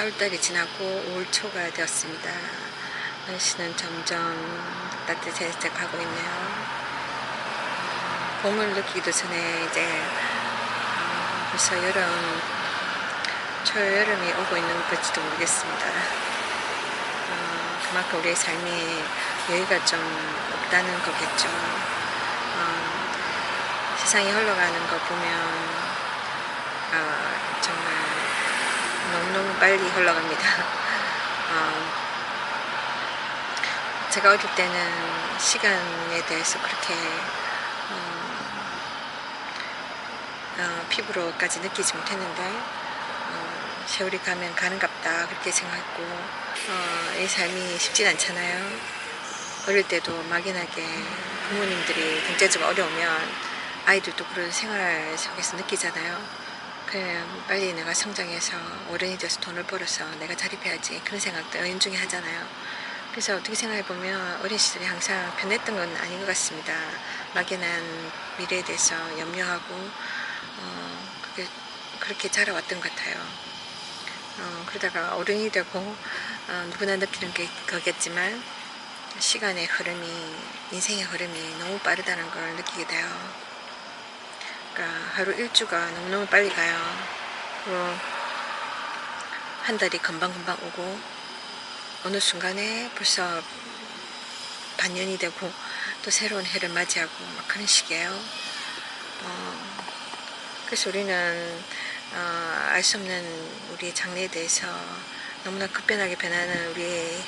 4월달이 지나고 5월 초가 되었습니다. 날씨는 점점 따뜻해져 가고 있네요. 봄을 느끼기도 전에 이제 벌써 여름, 초여름이 오고 있는 것일지도 모르겠습니다. 그만큼 우리의 삶이 여유가 좀 없다는 거겠죠. 세상이 흘러가는 거 보면 정말 너무너무 빨리 흘러갑니다. 제가 어릴 때는 시간에 대해서 그렇게 피부로까지 느끼지 못했는데 세월이 가면 가는갑다 그렇게 생각했고, 이 삶이 쉽진 않잖아요. 어릴 때도 막연하게 부모님들이 경제적으로 어려우면 아이들도 그런 생활 속에서 느끼잖아요. 그냥 빨리 내가 성장해서 어른이 돼서 돈을 벌어서 내가 자립해야지, 그런 생각도 은연중에 하잖아요. 그래서 어떻게 생각해보면 어린 시절이 항상 변했던 건 아닌 것 같습니다. 막연한 미래에 대해서 염려하고 그렇게 자라왔던 것 같아요. 그러다가 어른이 되고 누구나 느끼는 게 거겠지만 시간의 흐름이, 인생의 흐름이 너무 빠르다는 걸 느끼게 돼요. 그러니까 하루 일주가 너무너무 빨리 가요. 그리고 한 달이 금방금방 오고 어느 순간에 벌써 반년이 되고 또 새로운 해를 맞이하고 막 그런 식이에요. 그래서 우리는 알 수 없는 우리의 장래에 대해서, 너무나 급변하게 변하는 우리의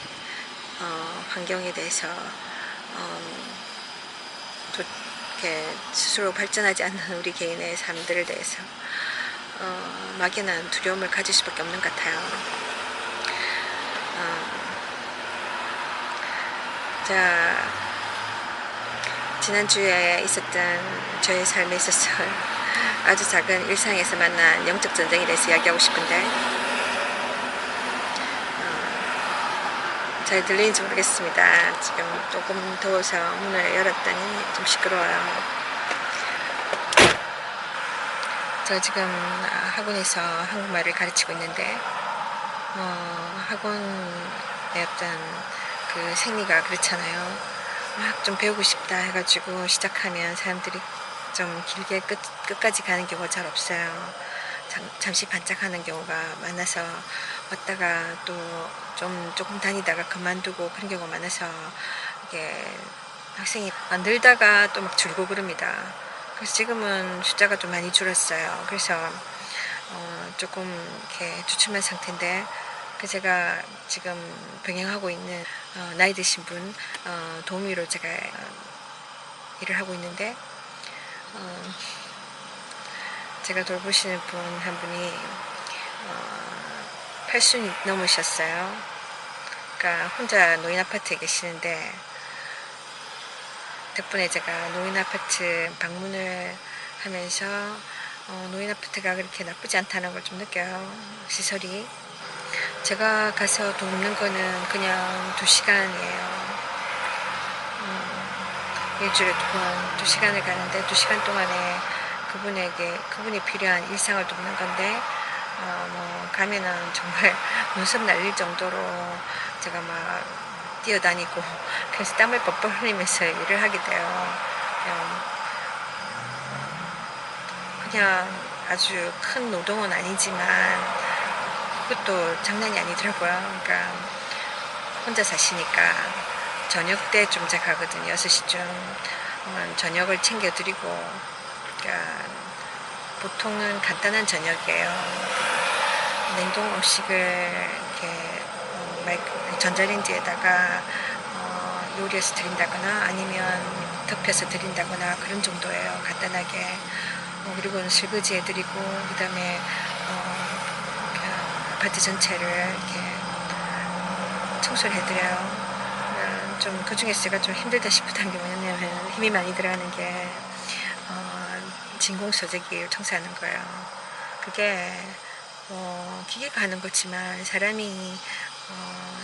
환경에 대해서 또 이렇게 스스로 발전하지 않는 우리 개인의 삶들에 대해서 막연한 두려움을 가질 수밖에 없는 것 같아요. 자, 지난주에 있었던 저의 삶에 있어서 아주 작은 일상에서 만난 영적 전쟁에 대해서 이야기하고 싶은데, 잘 들리는지 모르겠습니다. 지금 조금 더워서 문을 열었더니 좀 시끄러워요. 저 지금 학원에서 한국말을 가르치고 있는데 학원의 어떤 그 생리가 그렇잖아요. 막 좀 배우고 싶다 해가지고 시작하면 사람들이 좀 길게 끝까지 가는 경우가 잘 없어요. 잠시 반짝하는 경우가 많아서 왔다가 또 조금 다니다가 그만두고 그런 경우가 많아서 이게 학생이 늘다가 또 막 줄고 그럽니다. 그래서 지금은 숫자가 좀 많이 줄었어요. 그래서 조금 이렇게 주춤한 상태인데, 제가 지금 병행하고 있는 나이 드신 분 도우미로 제가 일을 하고 있는데, 제가 돌보시는 분 한 분이 80 넘으셨어요. 그러니까 혼자 노인 아파트에 계시는데, 덕분에 제가 노인 아파트 방문을 하면서 노인 아파트가 그렇게 나쁘지 않다는 걸 좀 느껴요. 시설이. 제가 가서 돕는 거는 그냥 2시간이에요. 일주일에 2번 2시간을 가는데 2시간 동안에 그분이 필요한 일상을 돕는 건데, 가면은 정말 눈썹 날릴 정도로 제가 막 뛰어다니고 그래서 땀을 뻘뻘 흘리면서 일을 하게 돼요. 그냥 아주 큰 노동은 아니지만 그것도 장난이 아니더라고요. 그러니까 혼자 사시니까 저녁 때 좀 제가 가거든요. 6시쯤 저녁을 챙겨드리고, 그러니까 보통은 간단한 저녁이에요. 냉동 음식을 이렇게 전자레인지에다가 요리해서 드린다거나 아니면 덮여서 드린다거나 그런 정도예요. 간단하게. 그리고는 설거지 해드리고, 그 다음에 아파트 전체를 이렇게 청소를 해드려요. 좀 그 중에서 제가 좀 힘들다 싶었던 게 뭐냐면, 힘이 많이 들어가는 게 진공소재기를 청소하는 거예요. 그게 기계가 하는 거지만 사람이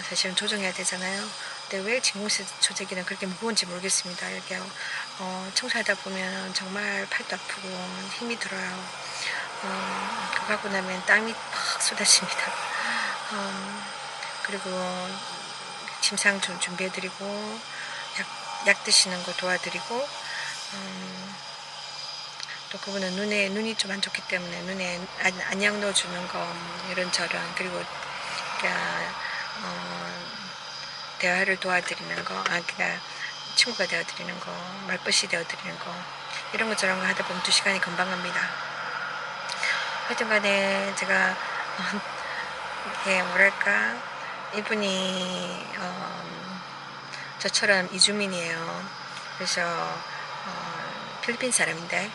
사실은 조정해야 되잖아요. 근데 왜 진공소재기는 그렇게 무거운지 모르겠습니다. 이렇게 청소하다 보면 정말 팔도 아프고 힘이 들어요. 그거 하고 나면 땀이 팍 쏟아집니다. 그리고 침상 좀 준비해드리고 약 드시는 거 도와드리고, 또 그분은 눈이 좀 안 좋기 때문에 눈에 안약 넣어주는 거 이런저런, 그리고 그러니까 대화를 도와드리는 거, 그러니까 친구가 되어드리는 거, 말벗이 되어드리는 거, 이런 거 저런 거 하다 보면 2시간이 금방 갑니다. 하여튼 간에 제가 이게 뭐랄까, 이분이 저처럼 이주민이에요. 그래서 필리핀 사람인데,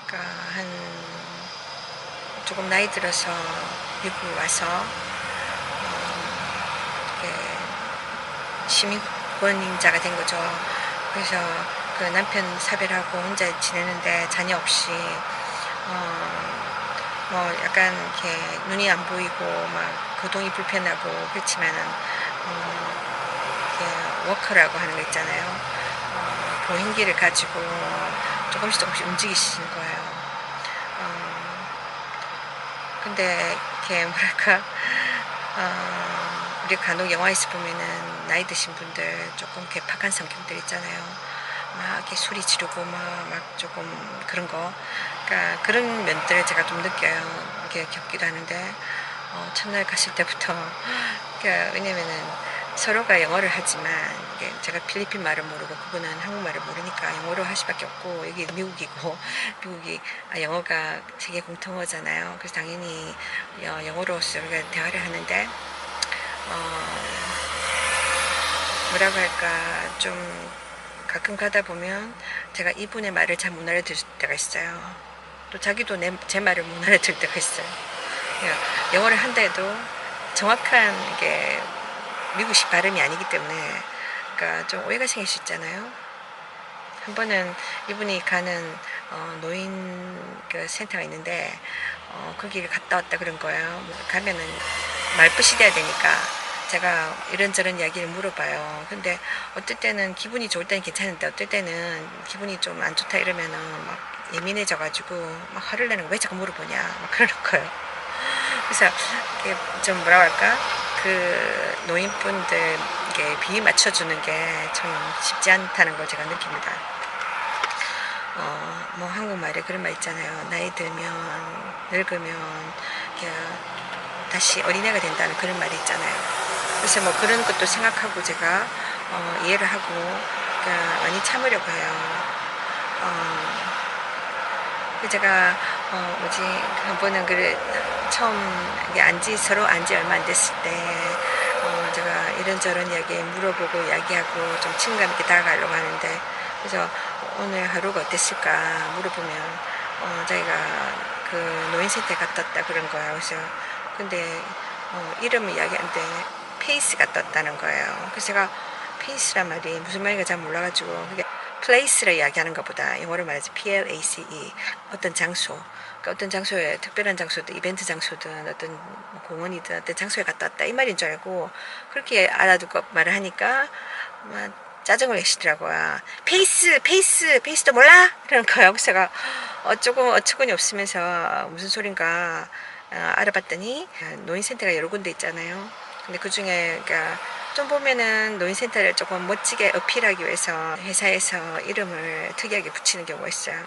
그러니까 한 조금 나이 들어서 미국에 와서 시민권자가 된 거죠. 그래서 그 남편 사별하고 혼자 지내는데 자녀 없이 뭐 약간 이렇게 눈이 안 보이고 막 거동이 불편하고 그렇지만은 이렇게 워커라고 하는 거 있잖아요. 보행기를 가지고 조금씩 움직이시는 거예요. 근데 이렇게 뭐랄까, 우리 간혹 영화에서 보면은 나이 드신 분들 조금 괴팍한 성격들 있잖아요. 막 이렇게 소리 지르고 막 조금 그런 거. 그러니까 그런 면들을 제가 좀 느껴요. 이렇게 겪기도 하는데, 첫날 갔을 때부터. 그러니까 왜냐면은 서로가 영어를 하지만 이게 제가 필리핀 말을 모르고 그분은 한국말을 모르니까 영어로 할 수밖에 없고, 여기 미국이고 미국이 영어가 세계 공통어잖아요. 그래서 당연히 영어로서 우리가 대화를 하는데 뭐라고 할까, 좀 가끔 가다 보면 제가 이분의 말을 잘 못 알아들을 때가 있어요. 또 자기도 제 말을 못 알아들을 때가 있어요. 그러니까 영어를 한다 해도 정확한 이게 미국식 발음이 아니기 때문에 그러니까 좀 오해가 생길 수 있잖아요. 한 번은 이분이 가는 노인 그 센터가 있는데 거기를 갔다 왔다 그런 거예요. 가면은 말벗이 돼야 되니까 제가 이런저런 이야기를 물어봐요. 근데 어떨 때는 기분이 좋을 때는 괜찮은데 어떨 때는 기분이 좀 안 좋다 이러면은 막 예민해져가지고 막 화를 내는 거, 왜 자꾸 물어보냐 막 그러는 거예요. 그래서 이게 좀 뭐라 할까, 그 노인분들 이게 비위 맞춰주는 게 참 쉽지 않다는 걸 제가 느낍니다. 뭐 한국말에 그런 말 있잖아요. 나이 들면 늙으면 다시 어린애가 된다는 그런 말이 있잖아요. 그래서 뭐 그런 것도 생각하고 제가 이해를 하고 그러니까 많이 참으려고 해요. 제가 뭐지, 한 번은 그래, 처음 서로 안지 얼마 안 됐을 때 제가 이런저런 이야기 물어보고 이야기하고 좀 친감 있게 다가가려고 하는데, 그래서 오늘 하루가 어땠을까 물어보면 자기가 그 노인센터에 갔다 왔다 그런 거예요. 그래서 근데 이름을 이야기하는데 페이스가 떴다는 거예요. 그래서 제가 페이스란 말이 무슨 말인가 잘 몰라가지고, 그게 place라 이야기하는 것보다 영어로 말하지 place, 어떤 장소, 그러니까 어떤 장소에, 특별한 장소든 이벤트 장소든 어떤 공원이든 어떤 장소에 갔다 왔다 이 말인 줄 알고 그렇게 알아두고 말을 하니까 막 짜증을 내시더라고요. 페이스도 몰라? 이러는 거예요. 그래서 제가 어처구니 없으면서 무슨 소린가 알아봤더니 노인센터가 여러 군데 있잖아요. 근데 그 중에 그러니까 좀 보면은 노인센터를 조금 멋지게 어필하기 위해서 회사에서 이름을 특이하게 붙이는 경우가 있어요.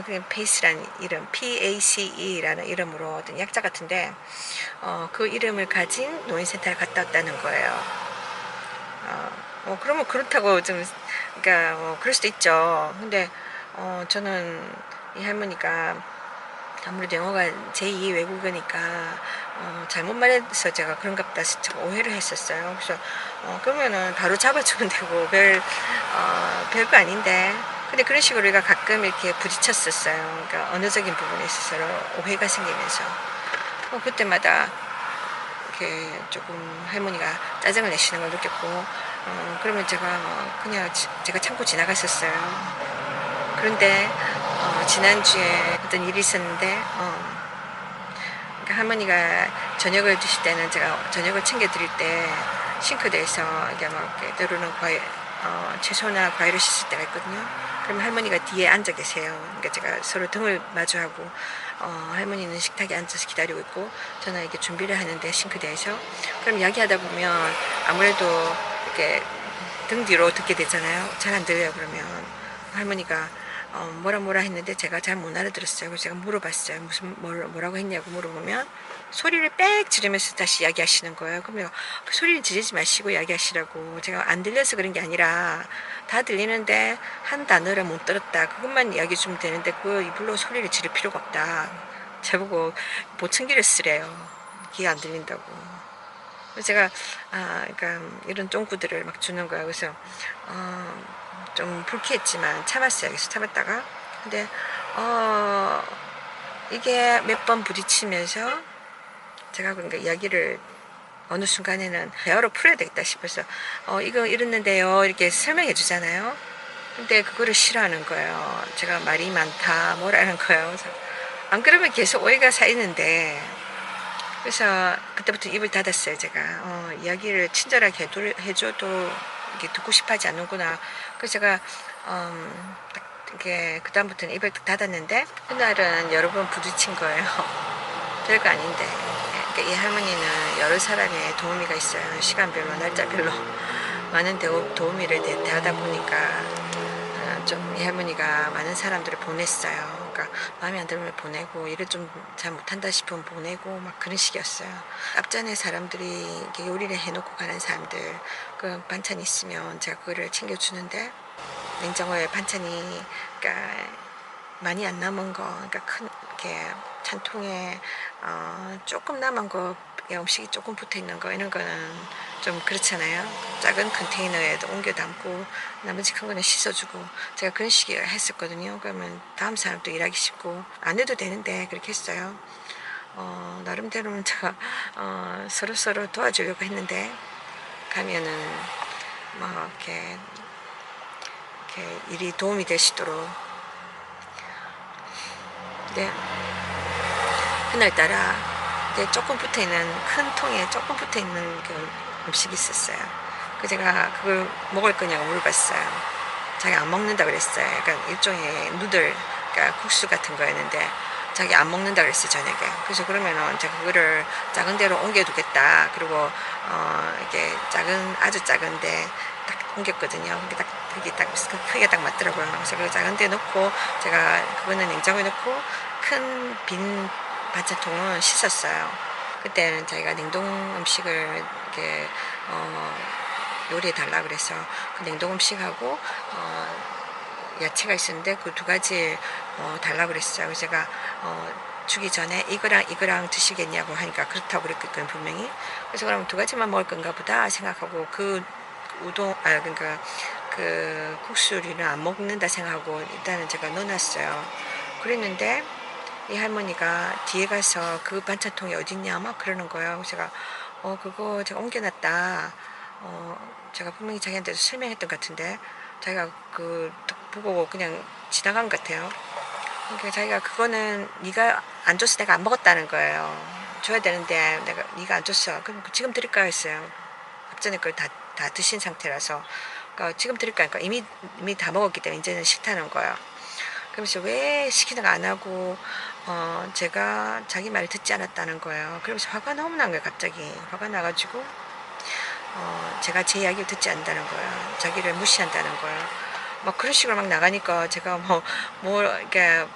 그냥 페이스라는 이름, PACE라는 이름으로 어떤 약자 같은데 그 이름을 가진 노인센터를 갔다 왔다는 거예요. 그러면 그렇다고 좀, 그러니까 그럴 수도 있죠. 근데 저는 이 할머니가 아무래도 영어가 제2 외국어니까 잘못 말해서 제가 그런가 보다 제가 오해를 했었어요. 그래서 그러면은 바로 잡아주면 되고 별거 아닌데, 근데 그런 식으로 우리가 가끔 이렇게 부딪혔었어요. 그러니까 언어적인 부분에 있어서 오해가 생기면서 그때마다 이렇게 조금 할머니가 짜증을 내시는 걸 느꼈고, 그러면 제가 그냥 제가 참고 지나갔었어요. 그런데 지난주에 어떤 일이 있었는데 그러니까 할머니가 저녁을 드실 때는 제가 저녁을 챙겨 드릴 때 싱크대에서 이게 막 이렇게 때로는 거의 채소나 과일을 씻을 때가 있거든요. 그러면 할머니가 뒤에 앉아 계세요. 그러니까 제가 서로 등을 마주하고 할머니는 식탁에 앉아서 기다리고 있고 저는 이렇게 준비를 하는데 싱크대에서 그럼 이야기하다 보면 아무래도 이렇게 등 뒤로 듣게 되잖아요. 잘 안 들려요. 그러면 할머니가 뭐라 했는데 제가 잘 못 알아들었어요. 그래서 제가 물어봤어요. 뭐라고 했냐고 물어보면 소리를 빽 지르면서 다시 이야기하시는 거예요. 그러면 그 소리를 지르지 마시고 이야기하시라고. 제가 안 들려서 그런 게 아니라 다 들리는데 한 단어를 못 들었다. 그것만 이야기해 주면 되는데 그 이불로 소리를 지를 필요가 없다. 저보고 보청기를 쓰래요. 귀에 안 들린다고. 그래서 제가 그러니까 이런 쫑구들을 막 주는 거예요. 그래서 좀 불쾌했지만 참았어요. 그래서 참았다가 근데 이게 몇 번 부딪히면서 제가 그러니까 이야기를 어느 순간에는 대화로 풀어야 되겠다 싶어서 이거 이랬는데요 이렇게 설명해 주잖아요. 근데 그거를 싫어하는 거예요. 제가 말이 많다 뭐라는 거예요. 그래서 안 그러면 계속 오해가 쌓이는데 그래서 그때부터 입을 닫았어요. 제가 이야기를 친절하게 해줘도 이게 듣고 싶어하지 않는구나. 그래서 제가 딱 이게 그다음부터는 입을 딱 닫았는데 그날은 여러 번 부딪힌 거예요. 별거 아닌데 그러니까 이 할머니는 여러 사람의 도우미가 있어요. 시간별로 날짜별로 많은 도우미를 대하다 보니까 좀 이 할머니가 많은 사람들을 보냈어요. 그러니까 마음에 안 들면 보내고 일을 좀 잘 못한다 싶으면 보내고 막 그런 식이었어요. 앞전에 사람들이 이렇게 요리를 해놓고 가는 사람들 그 반찬 있으면 제가 그거를 챙겨주는데 냉장고에 반찬이 그러니까 많이 안 남은 거 그러니까 큰 이렇게 찬통에 조금 남은 거 음식이 조금 붙어 있는 거 이런 거는 좀 그렇잖아요. 작은 컨테이너에도 옮겨 담고 나머지 큰 거는 씻어주고 제가 그런 식으로 했었거든요. 그러면 다음 사람도 일하기 쉽고 안 해도 되는데 그렇게 했어요. 나름대로는 제가 서로 도와주려고 했는데 가면은 뭐 이렇게 일이 도움이 되시도록 네. 그날따라 조금 붙어있는 큰 통에 조금 붙어있는 그 음식이 있었어요. 그 제가 그걸 먹을 거냐고 물어봤어요. 자기 안 먹는다 그랬어요. 약간 일종의 누들, 그러니까 국수 같은 거였는데 자기 안 먹는다 그랬어요 저녁에. 그래서 그러면은 제가 그거를 작은 데로 옮겨두겠다. 그리고 이게 아주 작은데 딱 옮겼거든요. 근데 딱 그게 딱 크게 딱 맞더라고요. 그래서 그 작은 데 넣고 제가 그거는 냉장고에 넣고 큰 빈 반찬통은 씻었어요. 그때는 자기가 냉동 음식을 이렇게 요리해 달라 그래서 그 냉동 음식하고 야채가 있었는데 그 두 가지 달라 그랬어요. 그래서 제가 주기 전에 이거랑 드시겠냐고 하니까 그렇다고 그랬거든요 분명히. 그래서 그럼 두 가지만 먹을 건가 보다 생각하고 그 그러니까 그 국수류는 안 먹는다 생각하고 일단은 제가 넣어놨어요. 그랬는데 이 할머니가 뒤에 가서 그 반찬통이 어딨냐 막 그러는 거예요. 그래서 제가 그거 제가 옮겨놨다. 제가 분명히 자기한테도 설명했던 것 같은데 자기가 그 보고 그냥 지나간 것 같아요. 그러니까 자기가 그거는 네가 안 줘서 내가 안 먹었다는 거예요. 줘야 되는데 네가 안 줬어. 그럼 지금 드릴까 했어요. 앞전에 걸 다 드신 상태라서 그러니까 지금 드릴까 하니까 이미 다 먹었기 때문에 이제는 싫다는 거예요. 그러면서 왜 시키는 거 안 하고 제가 자기 말을 듣지 않았다는 거예요. 그러면서 화가 너무 난 거예요. 갑자기 화가 나가지고 제가 제 이야기를 듣지 않는다는 거예요. 자기를 무시한다는 거예요. 막 그런 식으로 막 나가니까 제가 이렇게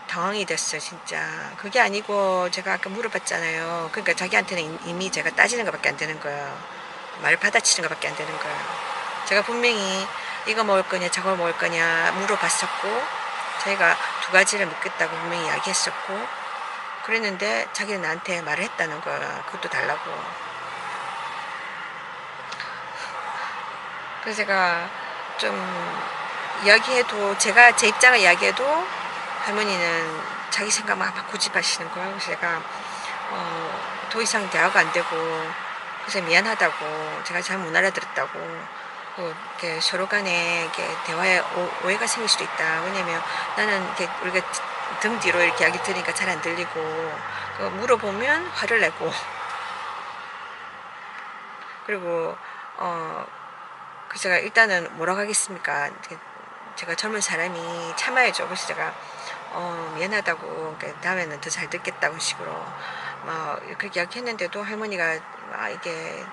당황이 됐어요, 진짜. 그게 아니고 제가 아까 물어봤잖아요. 그러니까 자기한테는 이미 제가 따지는 것밖에 안 되는 거예요. 말 받아치는 것밖에 안 되는 거예요. 제가 분명히 이거 먹을 거냐 저거 먹을 거냐 물어봤었고 자기가 두 가지를 먹겠다고 분명히 이야기했었고 그랬는데 자기는 나한테 말을 했다는 거야. 그것도 달라고. 그래서 제가 좀 이야기해도 제가 제 입장을 이야기해도 할머니는 자기 생각만 막 고집하시는 거예요. 그래서 제가 더 이상 대화가 안 되고 그래서 미안하다고 제가 잘 못 알아들었다고 이렇게 서로 간에 이렇게 대화에 오해가 생길 수도 있다. 왜냐면 나는 이렇게 우리가 등 뒤로 이렇게 이야기 들으니까 잘 안 들리고 물어보면 화를 내고 그리고 그래서 제가 일단은 뭐라고 하겠습니까? 제가 젊은 사람이 참아야죠. 그래서 제가 미안하다고, 그러니까 다음에는 더 잘 듣겠다고 식으로 막 그렇게 이야기했는데도 할머니가 이게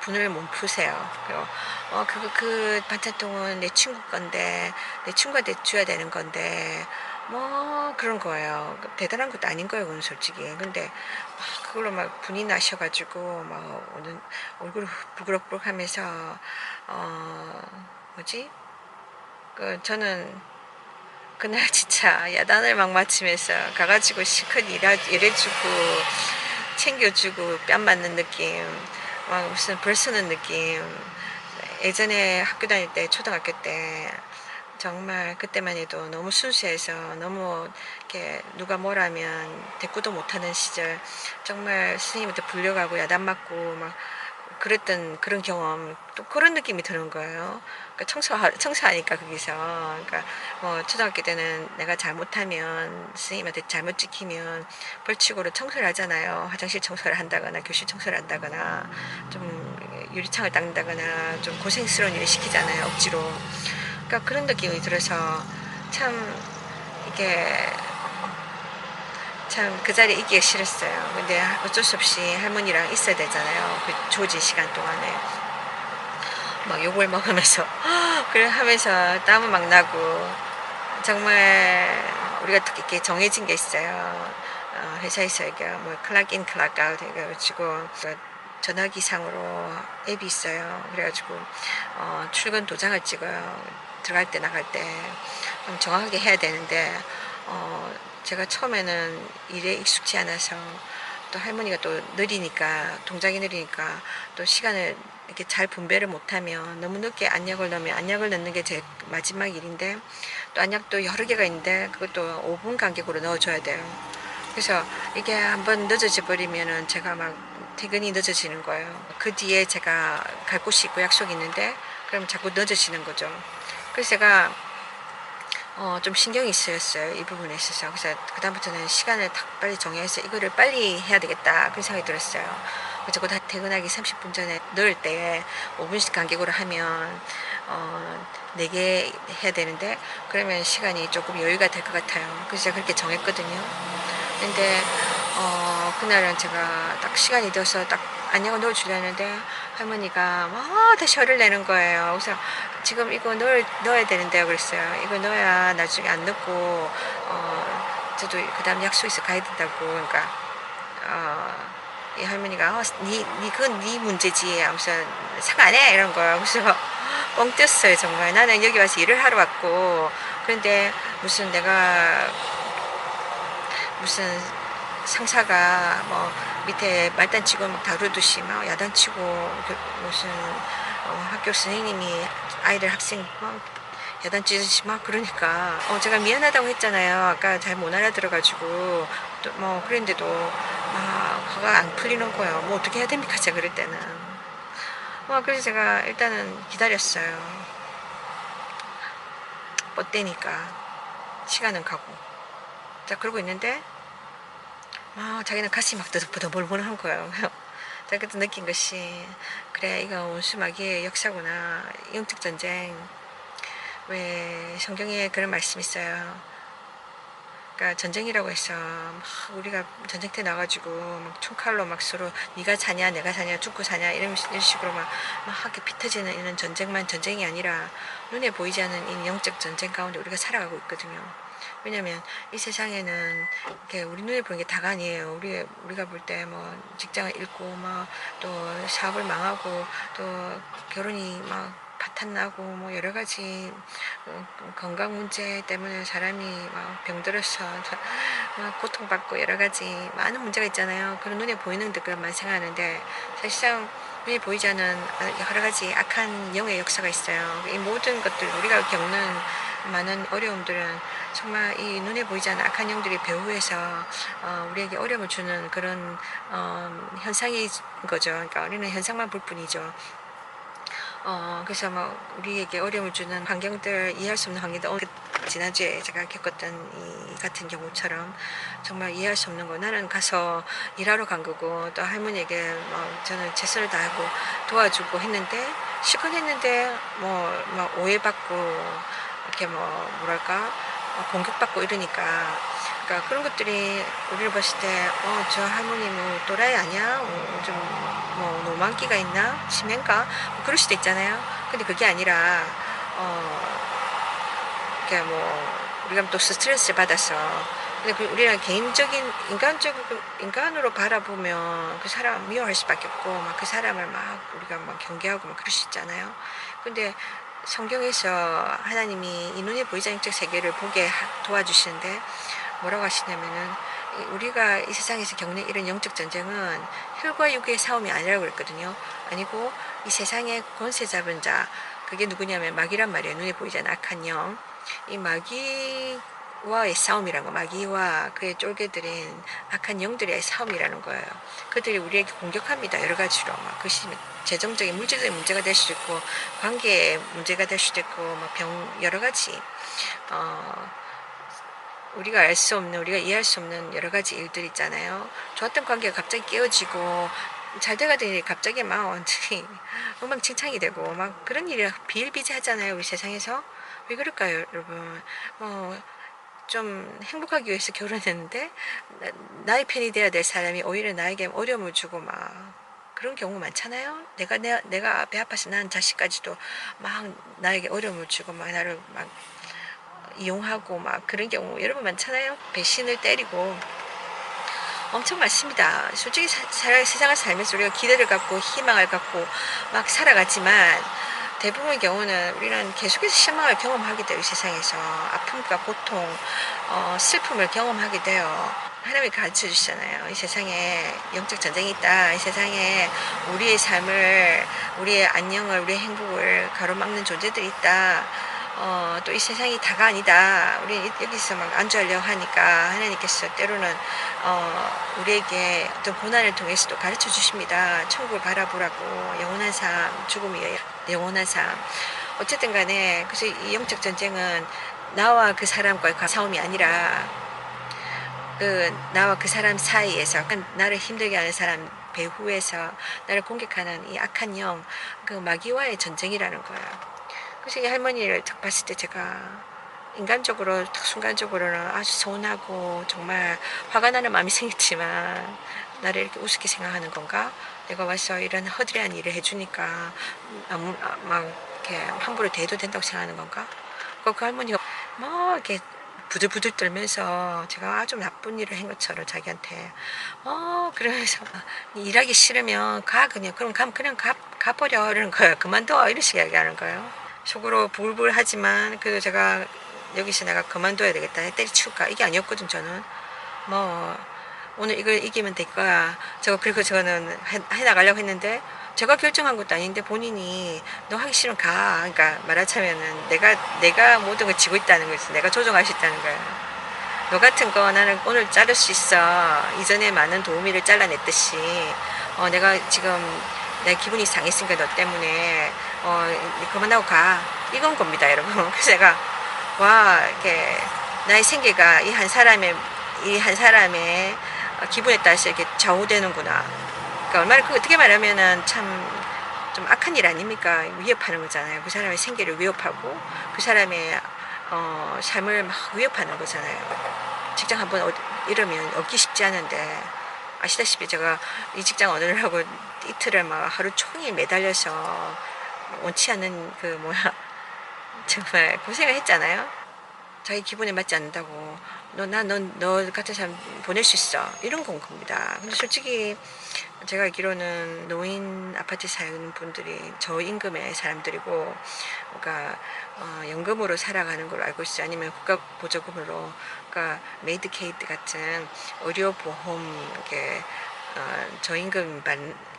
분을 못 푸세요. 그리고 그 반찬통은 내 친구 건데 내 친구한테 줘야 되는 건데 뭐 그런 거예요. 대단한 것도 아닌 거예요, 그건 솔직히. 근데 그걸로 막 분이 나셔가지고 막 오늘 얼굴 부그럭부그럭하면서 뭐지? 저는 그날 진짜 야단을 막 맞추면서 가가지고 실컷 일해주고 챙겨주고 뺨 맞는 느낌, 막 무슨 벌 쓰는 느낌. 예전에 학교 다닐 때, 초등학교 때 정말 그때만 해도 너무 순수해서 너무 이렇게 누가 뭐라면 대꾸도 못하는 시절, 정말 스님한테 불려가고 야단 맞고 막 그랬던 그런 경험, 또 그런 느낌이 드는 거예요. 그러니까 청소하니까 거기서, 그러니까 뭐 초등학교 때는 내가 잘못하면 스님한테 잘못 지키면 벌칙으로 청소를 하잖아요. 화장실 청소를 한다거나 교실 청소를 한다거나 좀 유리창을 닦는다거나 좀 고생스러운 일을 시키잖아요, 억지로. 그러니까 그런 느낌이 들어서 참 이게 참 그 자리에 있기가 싫었어요. 근데 어쩔 수 없이 할머니랑 있어야 되잖아요. 그 주어진 시간 동안에. 막 욕을 먹으면서 그래 하면서 땀은 막 나고, 정말 우리가 특히 이렇게 정해진 게 있어요. 회사에서 이게 뭐 클락 인 클락 아웃 해가지고 전화기상으로 앱이 있어요. 그래가지고 출근 도장을 찍어요. 들어갈 때 나갈 때 정확하게 해야 되는데 제가 처음에는 일에 익숙치 않아서, 또 할머니가 또 느리니까, 동작이 느리니까 또 시간을 이렇게 잘 분배를 못하면 너무 늦게 안약을 넣으면, 안약을 넣는 게 제 마지막 일인데 또 안약도 여러 개가 있는데 그것도 5분 간격으로 넣어줘야 돼요. 그래서 이게 한번 늦어져 버리면은 제가 막 퇴근이 늦어지는 거예요. 그 뒤에 제가 갈 곳이 있고 약속이 있는데 그럼 자꾸 늦어지는 거죠. 그래서 제가 좀 신경이 쓰였어요, 이 부분에 있어서. 그래서 그다음부터는 시간을 딱 빨리 정해서 이거를 빨리 해야 되겠다, 그런 생각이 들었어요. 그래서 다 퇴근하기 30분 전에 넣을 때 5분씩 간격으로 하면 4개 해야 되는데 그러면 시간이 조금 여유가 될 것 같아요. 그래서 제가 그렇게 정했거든요. 근데 그날은 제가 딱 시간이 돼서 딱 안녕을 넣어주려는데 할머니가 막 다시 화를 내는 거예요. 그래서 지금 이거 넣어야 되는데요, 그랬어요. 이거 넣어야 나중에 안 넣고 저도 그 다음 약속 있어 가야 된다고. 그러니까 이 할머니가 그건 네 문제지 하면서 상관해 이런 거예요. 그래서 뻥 뛰었어요. 정말 나는 여기 와서 일을 하러 왔고, 그런데 무슨 상사가 뭐 밑에 말단치고 막 다루듯이 막 야단치고, 무슨 학교 선생님이 학생 막 야단치듯이 막 그러니까 제가 미안하다고 했잖아요. 아까 잘 못 알아들어가지고. 또 뭐 그랬는데도 막 화가 안 풀리는 거예요. 뭐 어떻게 해야 됩니까, 제가 그럴 때는. 그래서 제가 일단은 기다렸어요. 뻗대니까 시간은 가고. 자, 그러고 있는데 자기는 가슴이 막 더벌벌한 거예요. 제가 그때 느낀 것이, 그래, 이거 원수마귀의 역사구나. 영적 전쟁. 왜 성경에 그런 말씀이 있어요. 그러니까 전쟁이라고 해서 막 우리가 전쟁터에 나가지고 막 총칼로 막 서로 네가 사냐 내가 사냐 죽고 사냐 이런 식으로 막 이렇게 피 터지는 이런 전쟁만 전쟁이 아니라 눈에 보이지 않는 이 영적 전쟁 가운데 우리가 살아가고 있거든요. 왜냐면 이 세상에는 이렇게 우리 눈에 보이는 게 다가 아니에요. 우리가 볼 때 뭐 직장을 잃고 막 또 사업을 망하고 또 결혼이 막 파탄나고 뭐 여러 가지 건강 문제 때문에 사람이 막 병들어서 막 고통받고 여러 가지 많은 문제가 있잖아요. 그런 눈에 보이는 것만 생각하는데 사실상 눈에 보이지 않는 여러 가지 악한 영의 역사가 있어요. 이 모든 것들, 우리가 겪는 많은 어려움들은 정말 이 눈에 보이지 않는 악한 영들이 배후에서 우리에게 어려움을 주는 그런 현상인 거죠. 그러니까 우리는 현상만 볼 뿐이죠. 그래서 막 우리에게 어려움을 주는 환경들, 이해할 수 없는 환경들, 지난주에 제가 겪었던 이 같은 경우처럼 정말 이해할 수 없는 거, 나는 가서 일하러 간 거고 또 할머니에게 막 저는 최선을 다하고 도와주고 했는데 시큰했는데 뭐 막 오해받고 이렇게 뭐 뭐랄까 공격받고 이러니까 그러니까 그런 것들이 우리를 봤을 때 저 할머니 뭐 또라이 아니야? 좀 뭐 노만기가 있나? 치매인가? 뭐 그럴 수도 있잖아요. 근데 그게 아니라 그러니까 뭐 우리가 또 스트레스를 받아서 근데 우리가 개인적인 인간으로 바라보면 그 사람 미워할 수밖에 없고 막 그 사람을 막 우리가 막 경계하고 막 그럴 수 있잖아요. 근데 성경에서 하나님이 이 눈에 보이지 않는 영적 세계를 보게 도와주시는데 뭐라고 하시냐면은 우리가 이 세상에서 겪는 이런 영적 전쟁은 혈과 육의 싸움이 아니라고 그랬거든요. 아니고 이 세상의 권세 잡은 자 그게 누구냐면 마귀란 말이에요. 눈에 보이지 않는 악한 영. 이 마귀와의 싸움이라는 거, 마귀와 그의 쫄개들인 악한 영들의 싸움이라는 거예요. 그들이 우리에게 공격합니다. 여러 가지로 막 그것이 재정적인 물질적인 문제가 될 수도 있고 관계의 문제가 될 수도 있고 막 여러 가지 우리가 알 수 없는 우리가 이해할 수 없는 여러 가지 일들 있잖아요. 좋았던 관계가 갑자기 깨어지고 잘 돼가더니 갑자기 막 완전히 엉망진창이 되고 막 그런 일이 비일비재하잖아요. 우리 세상에서 왜 그럴까요, 여러분? 좀 행복하기 위해서 결혼했는데 나의 편이 돼야 될 사람이 오히려 나에게 어려움을 주고 막 그런 경우 많잖아요. 내가 배 아파서 낳은 자식까지도 막 나에게 어려움을 주고 막 나를 막 이용하고 막 그런 경우 여러분 많잖아요. 배신을 때리고 엄청 많습니다. 솔직히 세상을 살면서 우리가 기대를 갖고 희망을 갖고 막 살아가지만 대부분의 경우는 우리는 계속해서 실망을 경험하게 돼요. 이 세상에서 아픔과 고통, 슬픔을 경험하게 돼요. 하나님이 가르쳐 주시잖아요. 이 세상에 영적 전쟁이 있다. 이 세상에 우리의 삶을, 우리의 안녕을, 우리의 행복을 가로막는 존재들이 있다. 또 이 세상이 다가 아니다. 우리 여기서 막 안주하려고 하니까 하나님께서 때로는 우리에게 어떤 고난을 통해서도 가르쳐 주십니다. 천국을 바라보라고 영원한 삶, 죽음이 영원한 삶. 어쨌든 간에 그래서 이 영적 전쟁은 나와 그 사람과의 싸움이 아니라 나와 그 사람 사이에서 나를 힘들게 하는 사람 배후에서 나를 공격하는 이 악한 영, 그 마귀와의 전쟁이라는 거예요. 그래서 이 할머니를 딱 봤을 때 제가 인간적으로 순간적으로는 아주 서운하고 정말 화가 나는 마음이 생겼지만 나를 이렇게 우습게 생각하는 건가? 내가 와서 이런 허드레한 일을 해주니까 막 이렇게 함부로 대도 된다고 생각하는 건가? 그 할머니가 막 이렇게 부들부들 떨면서 제가 아주 나쁜 일을 한 것처럼 자기한테 그러면서 일하기 싫으면 가 그냥 그럼 그냥 가버려 이러는 거예요. 그만둬 이런 식으로 얘기하는 거예요. 속으로 부글부글하지만 그래도 제가 여기서 내가 그만둬야 되겠다 때려치울까 이게 아니었거든. 저는 뭐 오늘 이걸 이기면 될 거야 그리고 저는 해나가려고 했는데 제가 결정한 것도 아닌데 본인이 너 하기 싫으면 가 그러니까 말하자면은 내가 모든 걸 지고 있다는 거지. 내가 조종할 수 있다는 거야. 너 같은 거 나는 오늘 자를 수 있어. 이전에 많은 도우미를 잘라냈듯이 내가 지금 내 기분이 상했으니까 너 때문에 그만하고 가 이건 겁니다, 여러분. 그래서 제가 와 이렇게 나의 생계가 이 한 사람의 기분에 따라서 이렇게 좌우되는구나. 그러니까 얼마나 어떻게 말하면은 참 좀 악한 일 아닙니까? 위협하는 거잖아요. 그 사람의 생계를 위협하고 그 사람의 삶을 막 위협하는 거잖아요. 직장 한번 잃으면 얻기 쉽지 않은데 아시다시피 제가 이 직장 얻으려고 이틀을 막 하루 종일 매달려서 원치 않는 정말 고생을 했잖아요. 자기 기분에 맞지 않는다고 너 같은 사람 보낼 수 있어 이런 건 겁니다. 근데 솔직히 제가 알기로는 노인 아파트 사는 분들이 저임금의 사람들이고 그러니까 연금으로 살아가는 걸로 알고 있어요. 아니면 국가 보조금으로 그러니까 메이드케이드 같은 의료보험 이렇게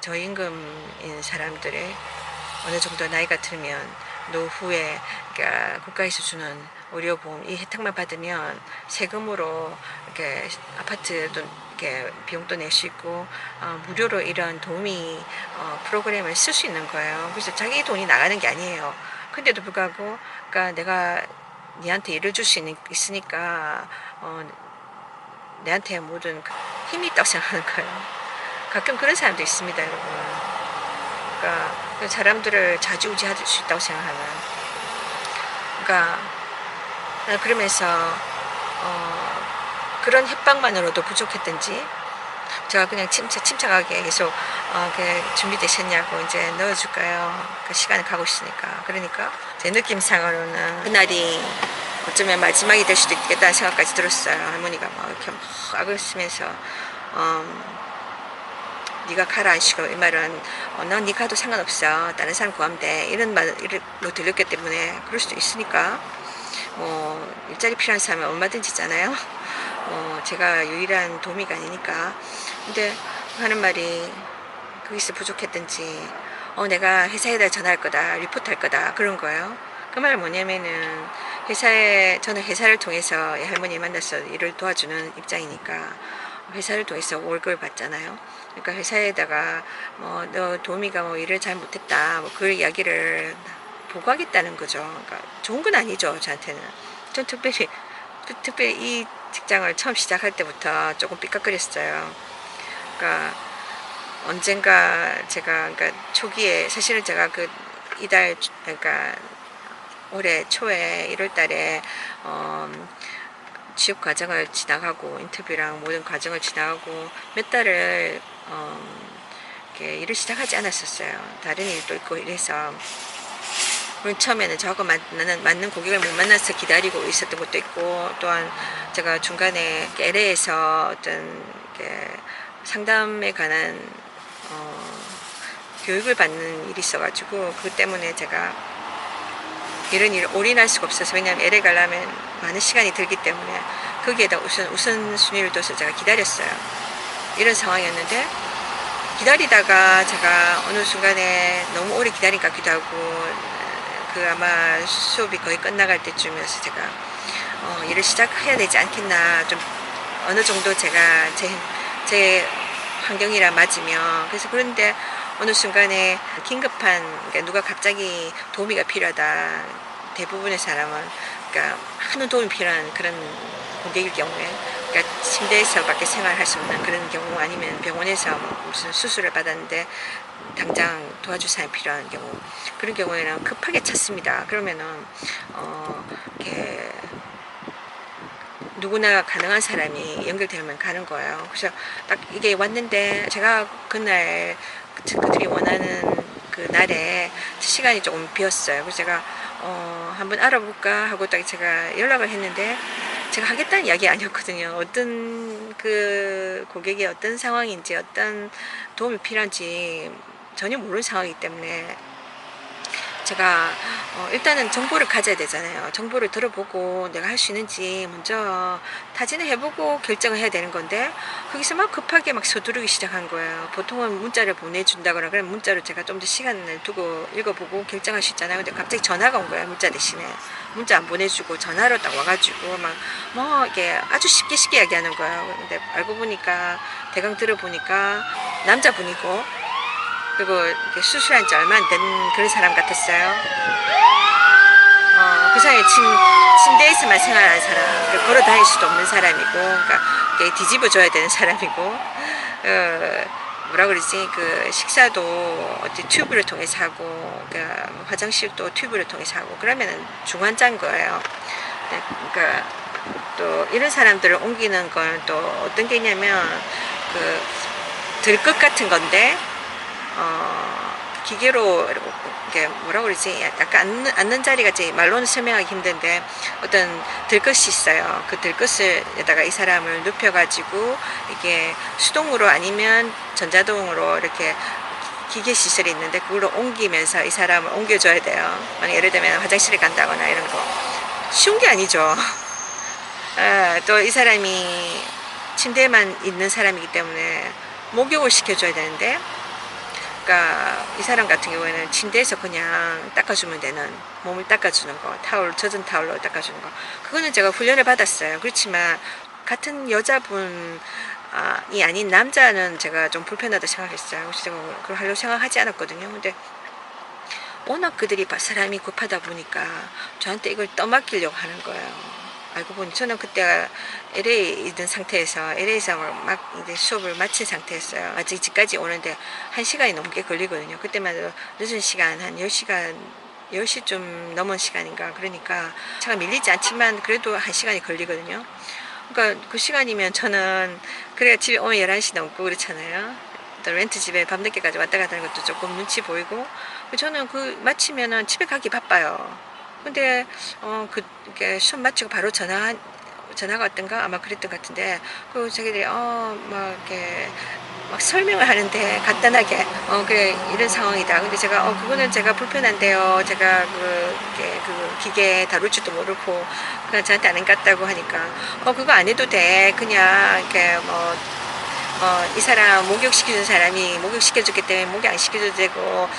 저임금인 사람들의 어느 정도 나이가 들면 노후에 그러니까 국가에서 주는 의료보험 이 혜택만 받으면 세금으로 이렇게 아파트도 이렇게 비용도 낼 수 있고 무료로 이런 도우미 프로그램을 쓸 수 있는 거예요. 그래서 자기 돈이 나가는 게 아니에요. 근데도 불구하고 그러니까 내가 니한테 일을 줄 수 있으니까 내한테 모든 힘이 있다고 생각하는 거예요. 가끔 그런 사람도 있습니다, 여러분. 그러니까 사람들을 좌지우지할 수 있다고 생각하는. 그러니까 그러면서 그런 협박만으로도 부족했던지 제가 그냥 침착하게 계속 준비되셨냐고 이제 넣어줄까요? 그 시간이 가고 있으니까. 그러니까 제 느낌상으로는 그날이 어쩌면 마지막이 될 수도 있겠다는 생각까지 들었어요. 할머니가 막 이렇게 막 악을 쓰면서 네가 가라 하시고, 이 말은 난 네 가도 상관없어, 다른 사람 구하면 돼, 이런 말로 들렸기 때문에 그럴 수도 있으니까 뭐 일자리 필요한 사람은 얼마든지 있잖아요. 제가 유일한 도우미가 아니니까. 근데 하는 말이 거기서 부족했던지 내가 회사에다 전화할 거다, 리포트 할 거다, 그런 거예요. 그 말은 뭐냐면은 저는 회사를 통해서 할머니 만나서 일을 도와주는 입장이니까 회사를 통해서 월급을 받잖아요. 그러니까 회사에다가 너 도우미가 뭐 일을 잘 못했다, 뭐 그 이야기를 보고하겠다는 거죠. 그러니까 좋은 건 아니죠, 저한테는. 전 특별히 이 직장을 처음 시작할 때부터 조금 삐걱거렸어요. 그러니까 언젠가 제가, 그러니까 초기에 사실은 제가 그러니까 올해 초에 1월 달에 취업 과정을 지나가고 인터뷰랑 모든 과정을 지나가고 몇 달을 이렇게 일을 시작하지 않았었어요. 다른 일도 있고 이래서. 물론 처음에는 저하고 맞는 고객을 못 만나서 기다리고 있었던 것도 있고, 또한 제가 중간에 LA에서 어떤 상담에 관한 교육을 받는 일이 있어가지고 그 때문에 제가 이런 일을 올인할 수가 없어서, 왜냐하면 LA 가려면 많은 시간이 들기 때문에 거기에다 우선순위를 둬서 제가 기다렸어요. 이런 상황이었는데, 기다리다가 제가 어느 순간에 너무 오래 기다린 것 같기도 하고 아마 수업이 거의 끝나갈 때쯤이어서 제가 일을 시작해야 되지 않겠나, 좀 어느 정도 제가 제 환경이랑 맞으면. 그래서 그런데 어느 순간에 긴급한, 그러니까 누가 갑자기 도우미가 필요하다, 대부분의 사람은 그러니까 많은 도움이 필요한 그런 고객일 경우에, 그러니까 침대에서 밖에 생활할 수 없는 그런 경우, 아니면 병원에서 무슨 수술을 받았는데 당장 도와줄 사람이 필요한 경우, 그런 경우에는 급하게 찾습니다. 그러면은 이렇게 누구나 가능한 사람이 연결되면 가는 거예요. 그래서 딱 이게 왔는데, 제가 그날 그들이 원하는 그 날에 시간이 조금 비었어요. 그래서 제가 한번 알아볼까 하고 딱 제가 연락을 했는데, 제가 하겠다는 이야기 아니었거든요. 어떤 그 고객이 어떤 상황인지, 어떤 도움이 필요한지 전혀 모르는 상황이기 때문에 제가 일단은 정보를 가져야 되잖아요. 정보를 들어보고 내가 할 수 있는지 먼저 타진을 해보고 결정을 해야 되는 건데, 거기서 막 급하게 막 서두르기 시작한 거예요. 보통은 문자를 보내준다거나 그러면 문자로 제가 좀 더 시간을 두고 읽어보고 결정할 수 있잖아요. 근데 갑자기 전화가 온 거예요. 문자 대신에 문자 안 보내주고 전화로 딱 와가지고 막 이게 아주 쉽게 이야기하는 거예요. 근데 알고 보니까, 대강 들어보니까 남자분이고, 그리고 수술한 지 얼마 안 된 그런 사람 같았어요. 그 사람이 침대에서만 생활하는 사람, 걸어 다닐 수도 없는 사람이고, 그러니까 뒤집어 줘야 되는 사람이고, 뭐라 그러지, 식사도 어떤 튜브를 통해서 하고, 화장실도 튜브를 통해서 하고, 그러면은 중환자인 거예요. 그러니까 또 이런 사람들을 옮기는 건 또 어떤 게 있냐면, 들것 같은 건데, 기계로 이렇게 뭐라 그러지, 약간 앉는 자리가 제 말로는 설명하기 힘든데 어떤 들것이 있어요. 그 들것에다가 이 사람을 눕혀가지고 이게 수동으로 아니면 전자동으로 이렇게 기계 시설이 있는데 그걸로 옮기면서 이 사람을 옮겨줘야 돼요. 만약 예를 들면 화장실에 간다거나 이런 거 쉬운 게 아니죠. 또 이 사람이 침대에만 있는 사람이기 때문에 목욕을 시켜줘야 되는데, 그러니까 이 사람 같은 경우에는 침대에서 그냥 닦아주면 되는, 몸을 닦아주는 거, 젖은 타올로 닦아주는 거, 그거는 제가 훈련을 받았어요. 그렇지만 같은 여자분이 아닌 남자는 제가 좀 불편하다 생각했어요. 그래서 제가 그걸 하려고 생각하지 않았거든요. 근데 워낙 그들이 사람이 급하다 보니까 저한테 이걸 떠맡기려고 하는 거예요. 알고 보니 저는 그때 LA에 있는 상태에서 LA에서 막 이제 수업을 마친 상태였어요. 아직 집까지 오는데 1시간이 넘게 걸리거든요. 그때만 해도 늦은 시간 한 10시간 10시쯤 넘은 시간인가. 그러니까 차가 밀리지 않지만 그래도 1시간이 걸리거든요. 그러니까 그 시간이면 저는 그래야 집에 오면 11시 넘고 그렇잖아요. 또 렌트 집에 밤늦게까지 왔다 갔다 하는 것도 조금 눈치 보이고 저는 그 마치면은 집에 가기 바빠요. 근데 그게 시험 마치고 바로 전화가 왔던가 아마 그랬던 것 같은데 그 자기들이 막 이렇게 막 설명을 하는데 간단하게 그래 이런 상황이다. 근데 제가 그거는 제가 불편한데요. 제가 이렇게 그 기계 다룰 줄도 모르고 그냥 저한테 안 같다고 하니까 그거 안 해도 돼. 그냥 이렇게 뭐 이 사람 목욕시켜준 사람이 목욕시켜줬기 때문에 목욕 안 시켜줘도 되고,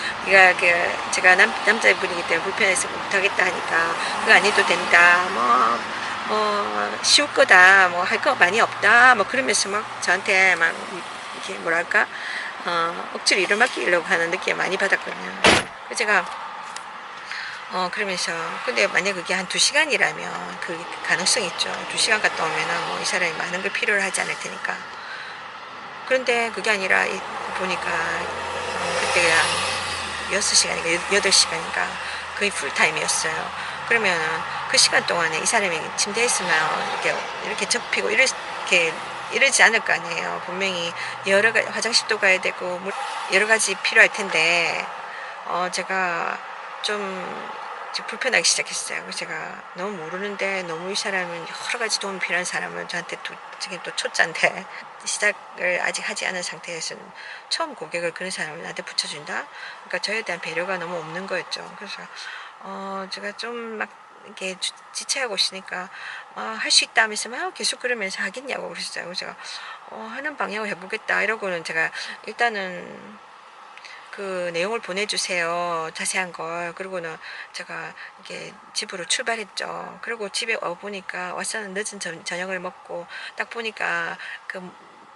제가 남자분이기 때문에 불편해서 못하겠다 하니까, 그거 안 해도 된다, 쉬울 거다, 뭐, 할 거 많이 없다, 뭐, 그러면서 막 저한테 막, 이렇게 뭐랄까, 억지로 일을 맡기려고 하는 느낌 많이 받았거든요. 그래서 제가, 그러면서, 근데 만약 그게 한 2시간이라면, 그 가능성이 있죠. 2시간 갔다 오면은 뭐, 이 사람이 많은 걸 필요로 하지 않을 테니까. 그런데 그게 아니라 보니까 그때가 6시간인가 8시간인가 거의 풀타임이었어요. 그러면은 그 시간 동안에 이 사람이 침대에 있으면 이렇게 접히고 이러지 않을 거 아니에요. 분명히 여러 가지 화장실도 가야 되고 여러 가지 필요할 텐데 제가 좀 불편하기 시작했어요. 그래서 제가 너무 모르는데 너무 이 사람은 여러 가지 도움이 필요한 사람은 저한테 지금 또 초짜인데 시작을 아직 하지 않은 상태에서는 처음 고객을 그런 사람을 나한테 붙여준다? 그러니까 저에 대한 배려가 너무 없는 거였죠. 그래서 제가 좀 막 이렇게 지체하고 있으니까 할 수 있다 하면서 막 계속 그러면서 하겠냐고 그랬어요. 그래서 제가 하는 방향을 해보겠다 이러고는 제가 일단은 그 내용을 보내주세요. 자세한 걸. 그리고는 제가 이렇게 집으로 출발했죠. 그리고 집에 와 보니까 와서는 늦은 저녁을 먹고 딱 보니까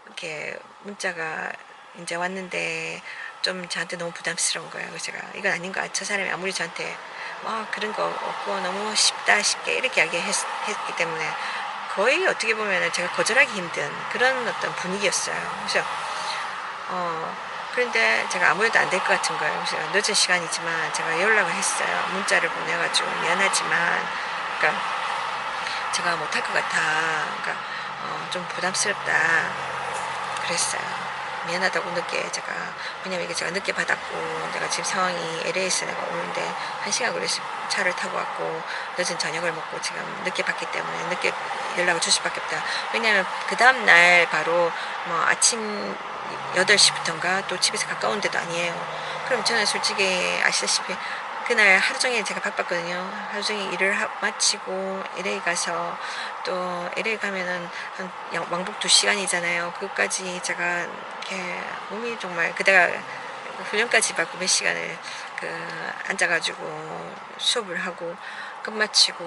이렇게 문자가 이제 왔는데 좀 저한테 너무 부담스러운 거예요. 그래서 제가 이건 아닌 것 같아. 저 사람이 아무리 저한테 그런 거 없고 너무 쉽게 이렇게 이야기했기 때문에 거의 어떻게 보면 제가 거절하기 힘든 그런 어떤 분위기였어요. 그래서 그런데 제가 아무래도 안 될 것 같은 거예요. 그래서 늦은 시간이지만 제가 연락을 했어요. 문자를 보내가지고 미안하지만, 그러니까 제가 못할 것 같아. 그러니까 좀 부담스럽다. 그랬어요. 미안하다고 늦게 왜냐면 이게 제가 늦게 받았고, 내가 지금 상황이 LA에서 내가 오는데 1시간 걸려서 차를 타고 왔고, 늦은 저녁을 먹고 지금 늦게 받기 때문에 늦게 연락을 줄 수밖에 없다. 왜냐면 그 다음날 바로 뭐 아침 8시부터인가 또 집에서 가까운 데도 아니에요. 그럼 저는 솔직히 아시다시피 그날 하루 종일 제가 바빴거든요. 하루 종일 일을 마치고 LA 가서 또 LA 가면은 한 왕복 2시간이잖아요. 그것까지 제가 이렇게 몸이 정말 그다가 훈련까지 받고 몇 시간을 앉아가지고 수업을 하고 끝마치고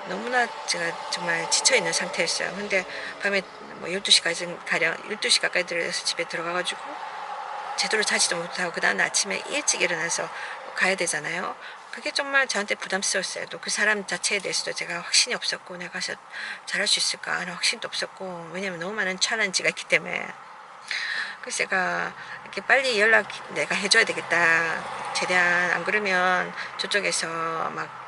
너무나 제가 정말 지쳐있는 상태였어요. 근데 밤에 뭐 12시까지 가량 12시 가까이 들어서 집에 들어가가지고 제대로 자지도 못하고 그 다음 아침에 일찍 일어나서 가야 되잖아요. 그게 정말 저한테 부담스러웠어요. 또 그 사람 자체에 대해서도 제가 확신이 없었고 내가 가서 잘할 수 있을까 하는 확신도 없었고 왜냐면 너무 많은 챌린지가 있기 때문에 그래서 제가 이렇게 빨리 연락 내가 해줘야 되겠다. 최대한 안 그러면 저쪽에서 막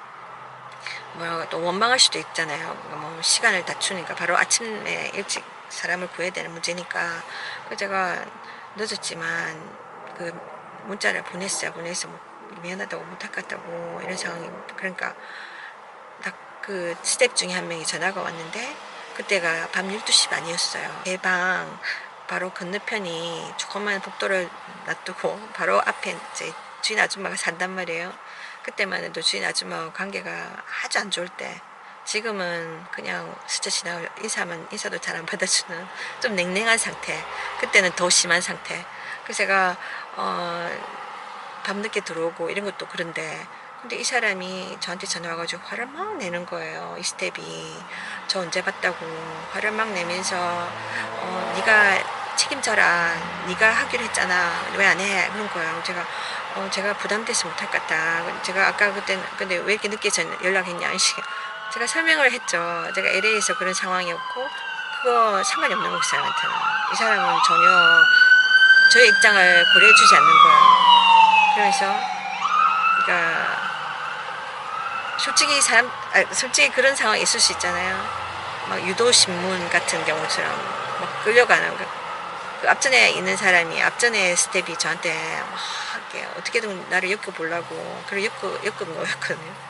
또 원망할 수도 있잖아요. 뭐 시간을 다투니까 바로 아침에 일찍 사람을 구해야 되는 문제니까. 그래서 제가 늦었지만 그 문자를 보내서 뭐 미안하다고 못할 것 같다고 이런 상황이 그러니까 딱 그 스텝 중에 한 명이 전화가 왔는데 그때가 밤 12시 반이었어요. 제 방 바로 건너편이 조그만 복도를 놔두고 바로 앞에 제 주인 아줌마가 산단 말이에요. 그때만 해도 주인 아줌마와 관계가 아주 안 좋을 때 지금은 그냥 스쳐 지나고 인사도 잘 안 받아주는 좀 냉랭한 상태. 그때는 더 심한 상태. 그래서 제가 밤늦게 들어오고 이런 것도 그런데 근데 이 사람이 저한테 전화 와가지고 화를 막 내는 거예요. 이 스텝이 저 언제 봤다고 화를 막 내면서 네가 책임져라. 네가 하기로 했잖아. 왜 안 해? 그런 거예요. 제가 부담돼서 못할 것 같다. 제가 아까 그때 근데 왜 이렇게 늦게 연락했냐? 제가 설명을 했죠. 제가 LA에서 그런 상황이었고 그거 상관이 없는 거 그 사람한테는. 이 사람은 전혀 저의 입장을 고려해주지 않는 거예요. 그래서 그러니까 솔직히 그런 상황이 있을 수 있잖아요. 막 유도신문 같은 경우처럼 막 끌려가는 거. 그 앞전에 있는 사람이 앞전에 스텝이 저한테 막 이렇게 어떻게든 나를 엮어보려고 그래 엮은 거였거든요.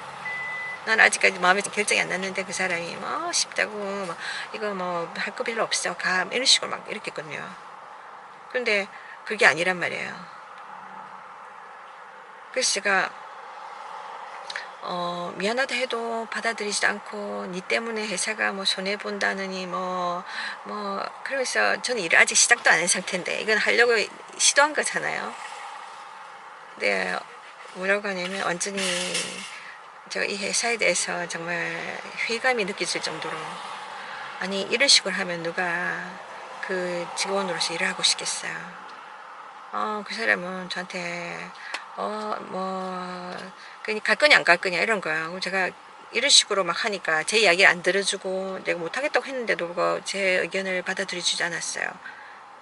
난 아직까지 마음에 결정이 안 났는데 그 사람이 뭐 쉽다고 막 이거 뭐 할 거 별로 없어 가 이런 식으로 막 이렇게 했거든요. 근데 그게 아니란 말이에요. 그래서 제가 미안하다 해도 받아들이지 않고 니 때문에 회사가 뭐 손해본다느니 그러면서 저는 일을 아직 시작도 안 한 상태인데 이건 하려고 시도한 거잖아요. 근데 뭐라고 하냐면 완전히 제가 이 회사에 대해서 정말 회의감이 느껴질 정도로 아니 이런 식으로 하면 누가 그 직원으로서 일을 하고 싶겠어요. 그 사람은 저한테 갈 거냐 안 갈 거냐 이런 거야. 그럼 제가 이런 식으로 막 하니까 제 이야기를 안 들어주고 내가 못하겠다고 했는데도 제 의견을 받아들여주지 않았어요.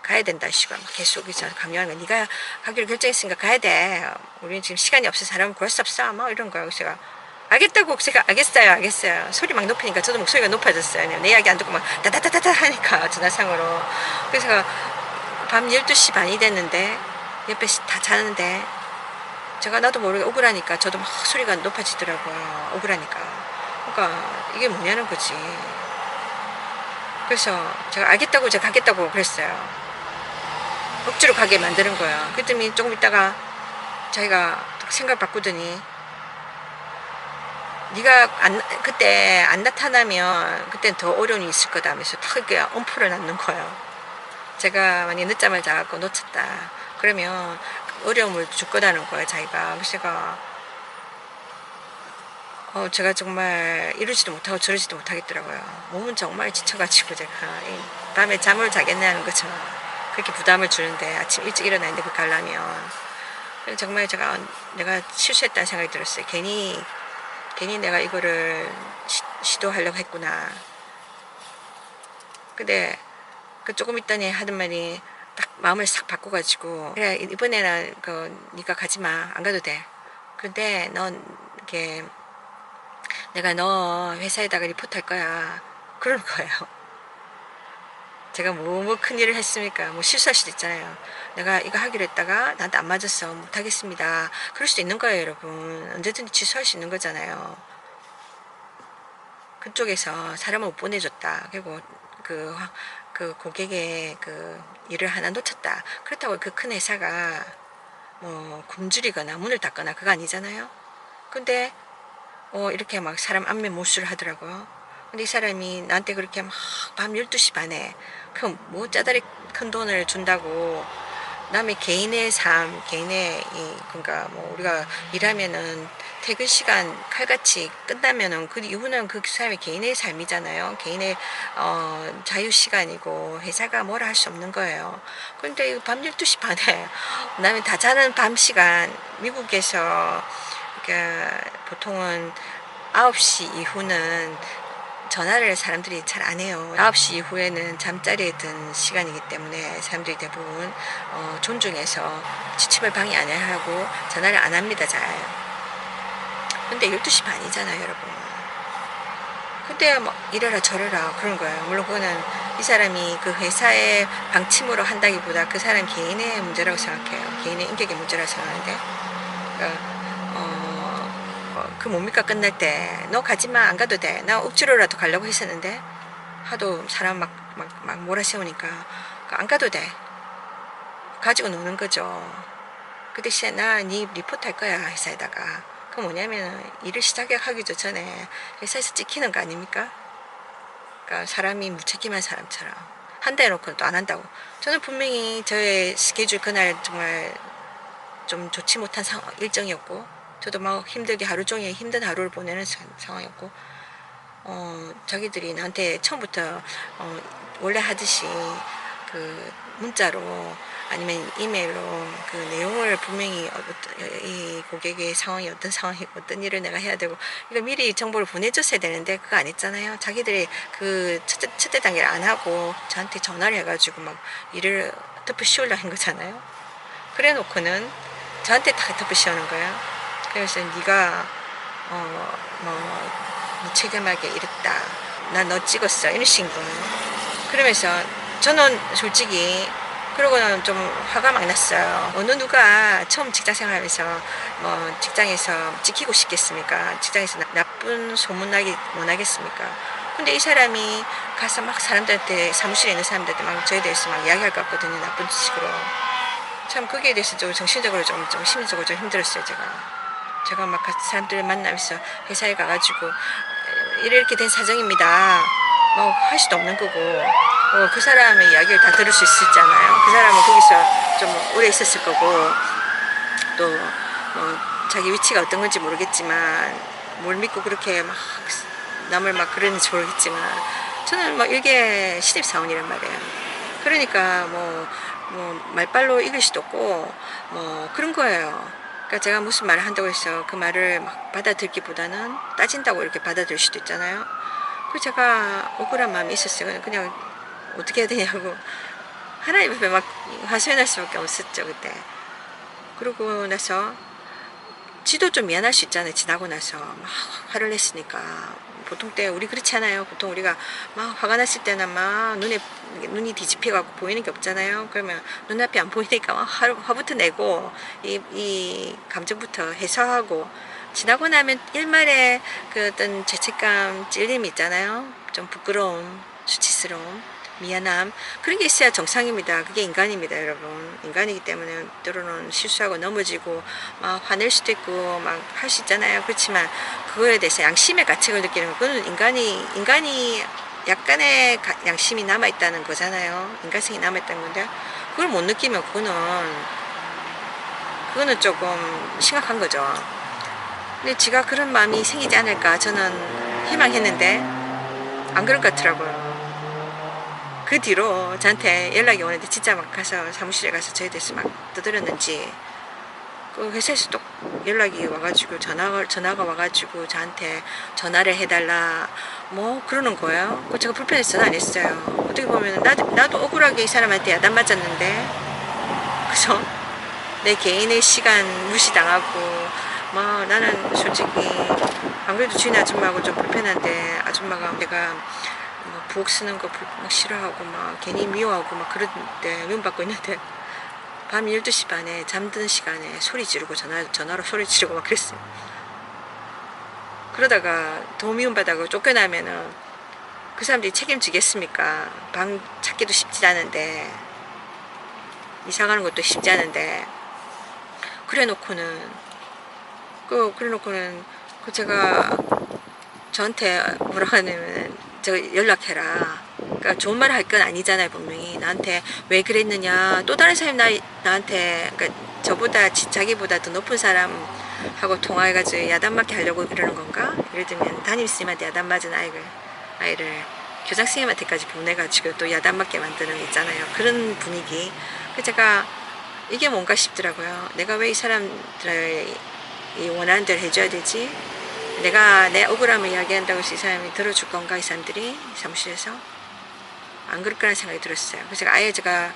가야 된다 식으로 막 계속 이제 강요하는 거야. 네가 가기로 결정했으니까 가야 돼. 우리는 지금 시간이 없어 사람은 구할 수 없어. 막 이런 거야. 그래서 제가 알겠다고 제가 알겠어요. 소리 막 높이니까 저도 목소리가 높아졌어요. 내 이야기 안 듣고 막 다다다다다 하니까 전화상으로. 그래서 제가 밤 12시 반이 됐는데 옆에 다 자는데 제가 나도 모르게 억울하니까 저도 막 소리가 높아지더라고요. 억울하니까. 그러니까 이게 뭐냐는 거지. 그래서 제가 알겠다고 제가 가겠다고 그랬어요. 억지로 가게 만드는 거야. 그랬더니 조금 있다가 자기가 생각 바꾸더니 네가 그때 안 나타나면 그땐 더 어려움이 있을 거다 하면서 탁 이렇게 엄포를 놨는 거예요. 제가 만약에 늦잠을 자갖고 놓쳤다 그러면 어려움을 줄 거다는 거예요 자기가. 그래서 제가 정말 이러지도 못하고 저러지도 못하겠더라고요. 몸은 정말 지쳐가지고 제가 밤에 잠을 자겠냐는 거죠. 그렇게 부담을 주는데 아침 일찍 일어나는데 그 가려면 정말 내가 실수했다는 생각이 들었어요. 괜히 내가 이거를 시도하려고 했구나. 근데 그 조금 있더니 하던 말이 딱 마음을 싹 바꿔가지고 그래 이번에는 네가 가지마 안 가도 돼. 근데 넌 이렇게 내가 너 회사에다가 리포트 할 거야. 그런 거예요. 제가 뭐 큰 일을 했습니까? 뭐 실수할 수도 있잖아요. 내가 이거 하기로 했다가 나한테 안 맞았어. 못하겠습니다. 그럴 수도 있는 거예요, 여러분. 언제든지 취소할 수 있는 거잖아요. 그쪽에서 사람을 못 보내줬다. 그리고 그 고객의 그 일을 하나 놓쳤다. 그렇다고 그 큰 회사가 뭐 굶주리거나 문을 닫거나 그거 아니잖아요. 근데 이렇게 막 사람 안면 모수를 하더라고요. 근데 이 사람이 나한테 그렇게 막 밤 12시 반에 그럼 뭐 짜다리 큰 돈을 준다고 남의 개인의 삶, 그러니까 뭐 우리가 일하면은 퇴근 시간 칼같이 끝나면은 그 이후는 그 사람의 개인의 삶이잖아요. 개인의 자유 시간이고 회사가 뭐라 할 수 없는 거예요. 그런데 밤 12시 반에 남이 다 자는 밤 시간 미국에서 그러니까 보통은 9시 이후는 전화를 사람들이 잘 안 해요. 9시 이후에는 잠자리에 든 시간이기 때문에 사람들이 대부분 존중해서 지침을 방해 안 하고 전화를 안 합니다. 잘. 근데 12시 반이잖아요, 여러분. 근데 뭐 이래라 저래라 그런 거예요. 물론 그거는 이 사람이 그 회사의 방침으로 한다기보다 그 사람 개인의 문제라고 생각해요. 개인의 인격의 문제라고 생각하는데 그러니까 그 뭡니까 끝날 때 너 가지마 안 가도 돼. 나 억지로라도 가려고 했었는데 하도 사람 막 몰아세우니까 안 가도 돼. 가지고 노는 거죠. 그 대신에 나 네 리포트 할 거야 회사에다가. 그 뭐냐면 일을 시작하기 전에 회사에서 찍히는 거 아닙니까? 그러니까 사람이 무책임한 사람처럼 한다 해놓고 또 안 한다고. 저는 분명히 저의 스케줄 그날 정말 좀 좋지 못한 일정이었고 저도 막 힘들게 하루 종일 힘든 하루를 보내는 상황이었고 자기들이 나한테 처음부터 원래 하듯이 그 문자로 아니면 이메일로 그 내용을 분명히 이 고객의 상황이 어떤 상황이고 어떤 일을 내가 해야 되고 이거 미리 정보를 보내줬어야 되는데 그거 안 했잖아요. 자기들이 그 첫째 단계를 안 하고 저한테 전화를 해가지고 막 일을 덮어 씌우려 한 거잖아요. 그래 놓고는 저한테 다 덮어 씌우는 거예요. 그래서 네가 무책임하게 이랬다. 나 너 찍었어. 이러신 거예요. 그러면서 저는 솔직히 그러고는 좀 화가 막 났어요. 어느 누가 처음 직장 생활하면서 뭐 직장에서 지키고 싶겠습니까? 직장에서 나쁜 소문 나기 원하겠습니까? 근데 이 사람이 가서 막 사람들한테 사무실에 있는 사람들한테 막 저에 대해서 막 이야기할 것 같거든요. 나쁜 식으로. 참 거기에 대해서 좀 정신적으로 좀 심리적으로 좀 힘들었어요. 제가 막 사람들을 만나면서 회사에 가가지고 이렇게 된 사정입니다. 뭐 할 수도 없는 거고 그 사람의 이야기를 다 들을 수 있었잖아요. 그 사람은 거기서 좀 오래 있었을 거고 또 자기 위치가 어떤 건지 모르겠지만 뭘 믿고 그렇게 막 남을 막 그러는지 모르겠지만 저는 막 이게 신입사원이란 말이에요. 그러니까 말빨로 이길 수도 없고 그런 거예요. 그러니까 제가 무슨 말을 한다고 해서 그 말을 막 받아들기보다는 따진다고 이렇게 받아들일 수도 있잖아요. 그 제가 억울한 마음이 있었어요. 그냥 어떻게 해야 되냐고 하나님 앞에 막 하소연할 수밖에 없었죠 그때. 그러고 나서 지도 좀 미안할 수 있잖아요. 지나고 나서 막 화를 냈으니까. 보통 때 우리 그렇지 않아요. 보통 우리가 막 화가 났을 때는 막 눈이 뒤집혀가고 보이는 게 없잖아요. 그러면 눈앞이 안 보이니까 막 화부터 내고 이 감정부터 해소하고 지나고 나면 일말의 그 어떤 죄책감, 찔림이 있잖아요. 좀 부끄러움, 수치스러움, 미안함 그런 게 있어야 정상입니다. 그게 인간입니다, 여러분. 인간이기 때문에 때로는 실수하고 넘어지고 막 화낼 수도 있고 막 할 수 있잖아요. 그렇지만 그거에 대해서 양심의 가책을 느끼는 건 그건 인간이 약간의 양심이 남아 있다는 거잖아요. 인간성이 남아 있다는 건데 그걸 못 느끼면 그거는 조금 심각한 거죠. 근데 지가 그런 마음이 생기지 않을까 저는 희망했는데 안 그럴 것 같더라고요. 그 뒤로 저한테 연락이 오는데 진짜 막 가서 사무실에 가서 저에 대해서 막 떠들었는지 그 회사에서 또 연락이 와가지고 전화가 와가지고 저한테 전화를 해달라 그러는 거예요. 그 제가 불편해서 전화 안 했어요. 어떻게 보면 나도 억울하게 이 사람한테 야단 맞았는데 그죠? 내 개인의 시간 무시당하고 나는 솔직히 안 그래도 주인 아줌마하고 좀 불편한데 아줌마가 내가 부엌 쓰는 거 막 싫어하고 막 괜히 미워하고 막 그런데 미움받고 있는데 밤 12시 반에 잠드는 시간에 소리 지르고 전화로 소리 지르고 막 그랬어요. 그러다가 더 미움받아고 쫓겨나면은 그 사람들이 책임지겠습니까? 방 찾기도 쉽지 않은데 이사 가는 것도 쉽지 않은데 그래 놓고는 제가 저한테 뭐라 하냐면 제가 연락해라. 그러니까 좋은 말 할 건 아니잖아요. 분명히 나한테 왜 그랬느냐. 또 다른 사람이 나한테 그러니까 저보다 자기보다 더 높은 사람하고 통화해가지고 야단 맞게 하려고 그러는 건가? 예를 들면 담임선생님한테 야단 맞은 아이를 교장선생님한테까지 보내가지고 또 야단 맞게 만드는 거 있잖아요. 그런 분위기. 제가 이게 뭔가 싶더라고요. 내가 왜 이 사람들의 이 원하는 대로 해줘야 되지? 내가 내 억울함을 이야기한다고 해서 이 사람이 들어줄 건가? 이 사람들이 사무실에서 안 그럴 거라는 생각이 들었어요. 그래서 제가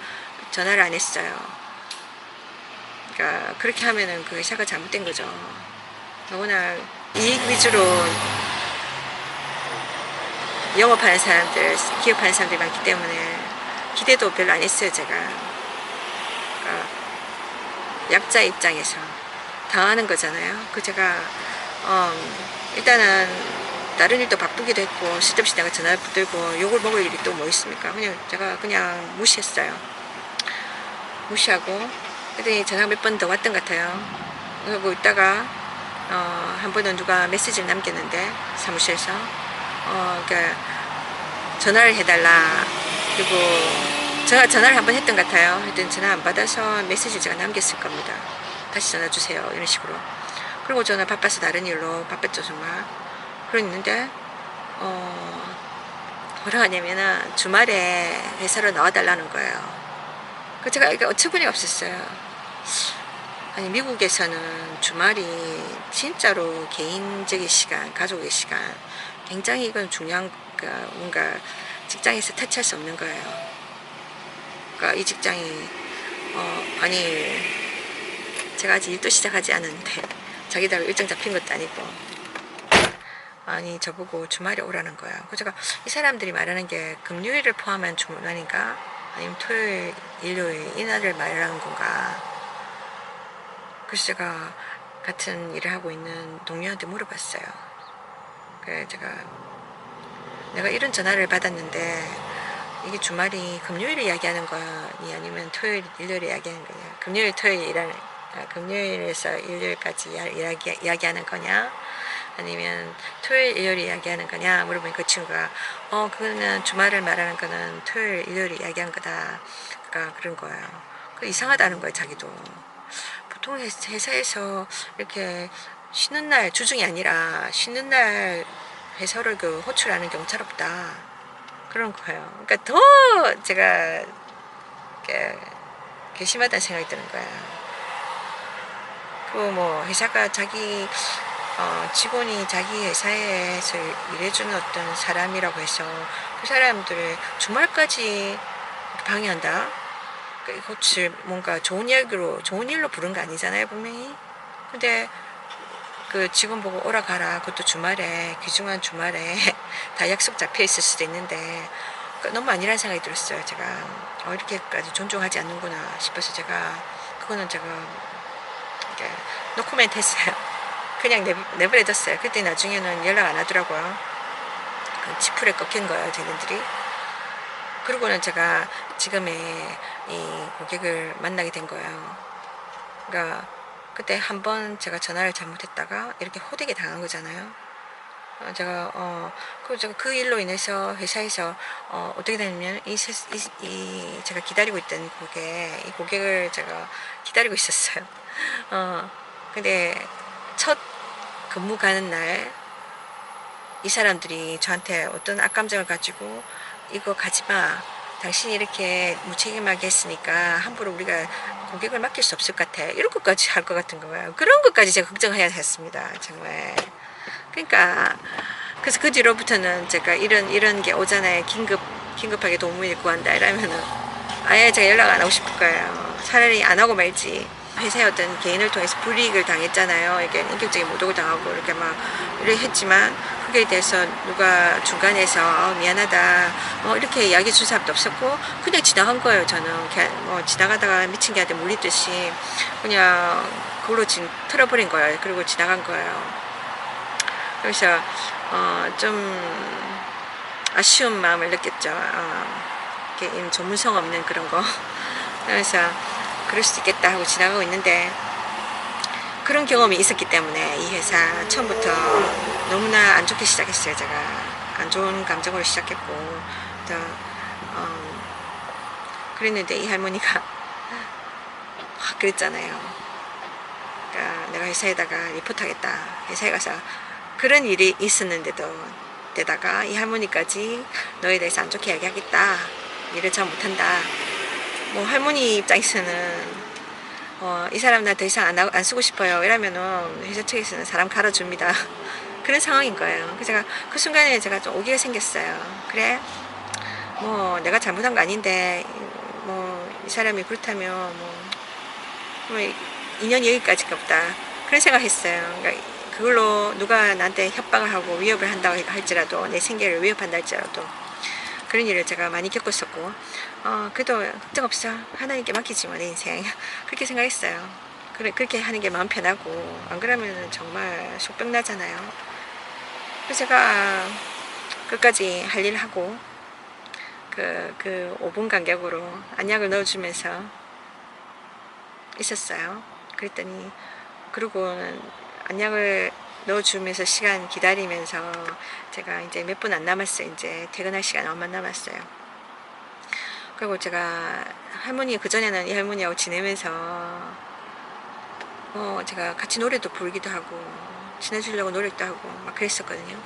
전화를 안 했어요. 그러니까 그렇게 하면은 그 회사가 잘못된 거죠. 너무나 이익 위주로 영업하는 사람들, 기업하는 사람들이 많기 때문에 기대도 별로 안 했어요. 제가 그러니까 약자 입장에서 당하는 거잖아요. 제가 일단은 다른 일도 바쁘기도 했고 쓸데없이 내가 전화를 붙들고 욕을 먹을 일이 또 뭐 있습니까? 제가 그냥 무시했어요. 무시하고 그랬더니 전화가 몇 번 더 왔던 것 같아요. 그리고 있다가 한 번은 누가 메시지를 남겼는데 사무실에서 그러니까 전화를 해달라. 그리고 제가 전화를 한 번 했던 것 같아요. 했더니 전화 안 받아서 메시지를 제가 남겼을 겁니다. 다시 전화 주세요. 이런 식으로. 그리고 저는 바빠서 다른 일로 바빴죠 정말. 그랬는데 뭐라 하냐면은 주말에 회사로 나와달라는 거예요. 그 제가 이게 어처구니가 없었어요. 아니 미국에서는 주말이 진짜로 개인적인 시간, 가족의 시간 굉장히 이건 중요한 뭔가 직장에서 터치할 수 없는 거예요. 그러니까 이 직장이 아니 제가 아직 일도 시작하지 않았는데 자기들 일정 잡힌 것도 아니고 아니 저보고 주말에 오라는 거예요. 그래서 제가 이 사람들이 말하는 게 금요일을 포함한 주말인가 아니면 토요일, 일요일 이날을 말하는 건가. 그래서 제가 같은 일을 하고 있는 동료한테 물어봤어요. 그래 제가 내가 이런 전화를 받았는데 이게 주말이 금요일에 이야기하는 거니 아니면 토요일, 일요일에 이야기하는 거냐. 금요일, 토요일 금요일에서 일요일까지 이야기하는 거냐 아니면 토요일, 일요일 이야기하는 거냐 물어보니까 그 친구가 그거는 주말을 말하는 거는 토요일, 일요일 이야기한 거다. 그러니까 그런 거예요. 그 이상하다는 거예요, 자기도. 보통 회사에서 이렇게 쉬는 날, 주중이 아니라 쉬는 날 회사를 호출하는 경찰 없다. 그런 거예요. 그러니까 더 제가 괘씸하다는 생각이 드는 거예요. 그 뭐 회사가 자기 직원이 자기 회사에서 일해주는 어떤 사람이라고 해서 그 사람들을 주말까지 방해한다? 그것을 뭔가 좋은 일로 부른 거 아니잖아요, 분명히. 근데 그 직원 보고 오라 가라. 그것도 주말에, 귀중한 주말에 다 약속 잡혀 있을 수도 있는데 너무 아니라는 생각이 들었어요. 제가 이렇게까지 존중하지 않는구나 싶어서 그거는 제가 이렇게 노코멘트 했어요. 그냥 내버려뒀어요. 그때 나중에는 연락 안 하더라고요. 그 지푸레 꺾인 거예요, 쟤네들이. 그러고는 제가 지금의 이 고객을 만나게 된 거예요. 그러니까 그때 한번 제가 전화를 잘못했다가 이렇게 호되게 당한 거잖아요. 제가 그 일로 인해서 회사에서 어떻게 됐냐면 제가 기다리고 있던 이 고객을 제가 기다리고 있었어요. 근데 첫 근무 가는 날 이 사람들이 저한테 어떤 악감정을 가지고 이거 가지 마. 당신이 이렇게 무책임하게 했으니까 함부로 우리가 고객을 맡길 수 없을 것 같아. 이런 것까지 할 것 같은 거예요. 그런 것까지 제가 걱정해야 했습니다. 정말. 그러니까 그래서 그 뒤로부터는 제가 이런 게 오잖아요. 긴급하게 도움을 구한다 이러면은 아예 제가 연락 안 하고 싶을 거예요. 차라리 안 하고 말지. 회사의 어떤 개인을 통해서 불이익을 당했잖아요. 이게 인격적인 모독을 당하고 이렇게 막 이렇게 했지만 그게 대해서 누가 중간에서 미안하다 이렇게 이야기 줄 사람도 없었고 그냥 지나간 거예요. 저는 그냥 지나가다가 미친 개한테 물리듯이 그냥 그걸로 털어버린 거예요. 그리고 지나간 거예요. 그래서 좀 아쉬운 마음을 느꼈죠. 이렇게 전문성 없는 그런 거. 그래서 그럴 수도 있겠다 하고 지나가고 있는데 그런 경험이 있었기 때문에 이 회사 처음부터 너무나 안 좋게 시작했어요. 제가 안 좋은 감정으로 시작했고 또 그랬는데 이 할머니가 확 그랬잖아요. 그러니까 내가 회사에다가 리포트하겠다. 회사에 가서 그런 일이 있었는데도 게다가 이 할머니까지 너에 대해서 안 좋게 이야기하겠다. 일을 잘 못한다. 뭐 할머니 입장에서는 이 사람 나 더 이상 안 쓰고 싶어요. 이러면은 회사 측에서는 사람 갈아줍니다. 그런 상황인 거예요. 그래서 제가 그 순간에 제가 좀 오기가 생겼어요. 그래? 뭐 내가 잘못한 거 아닌데 뭐 이 사람이 그렇다면 뭐 인연이 여기까지가 없다. 그런 생각했어요. 그러니까 그걸로 누가 나한테 협박을 하고 위협을 한다고 할지라도 내 생계를 위협한다 할지라도 그런 일을 제가 많이 겪었었고 그래도 걱정 없어. 하나님께 맡기지 뭐 내 인생. 그렇게 생각했어요. 그렇게 하는 게 마음 편하고 안 그러면 정말 속병 나잖아요. 그래서 제가 끝까지 할 일 하고 그 5분 간격으로 안약을 넣어주면서 있었어요. 그랬더니 그러고는 안약을 넣어주면서 시간 기다리면서 제가 이제 몇 분 안 남았어요. 이제 퇴근할 시간 얼마 남았어요. 그리고 제가 그전에는 이 할머니하고 지내면서 제가 같이 노래도 부르기도 하고 친해지려고 노력도 하고 막 그랬었거든요.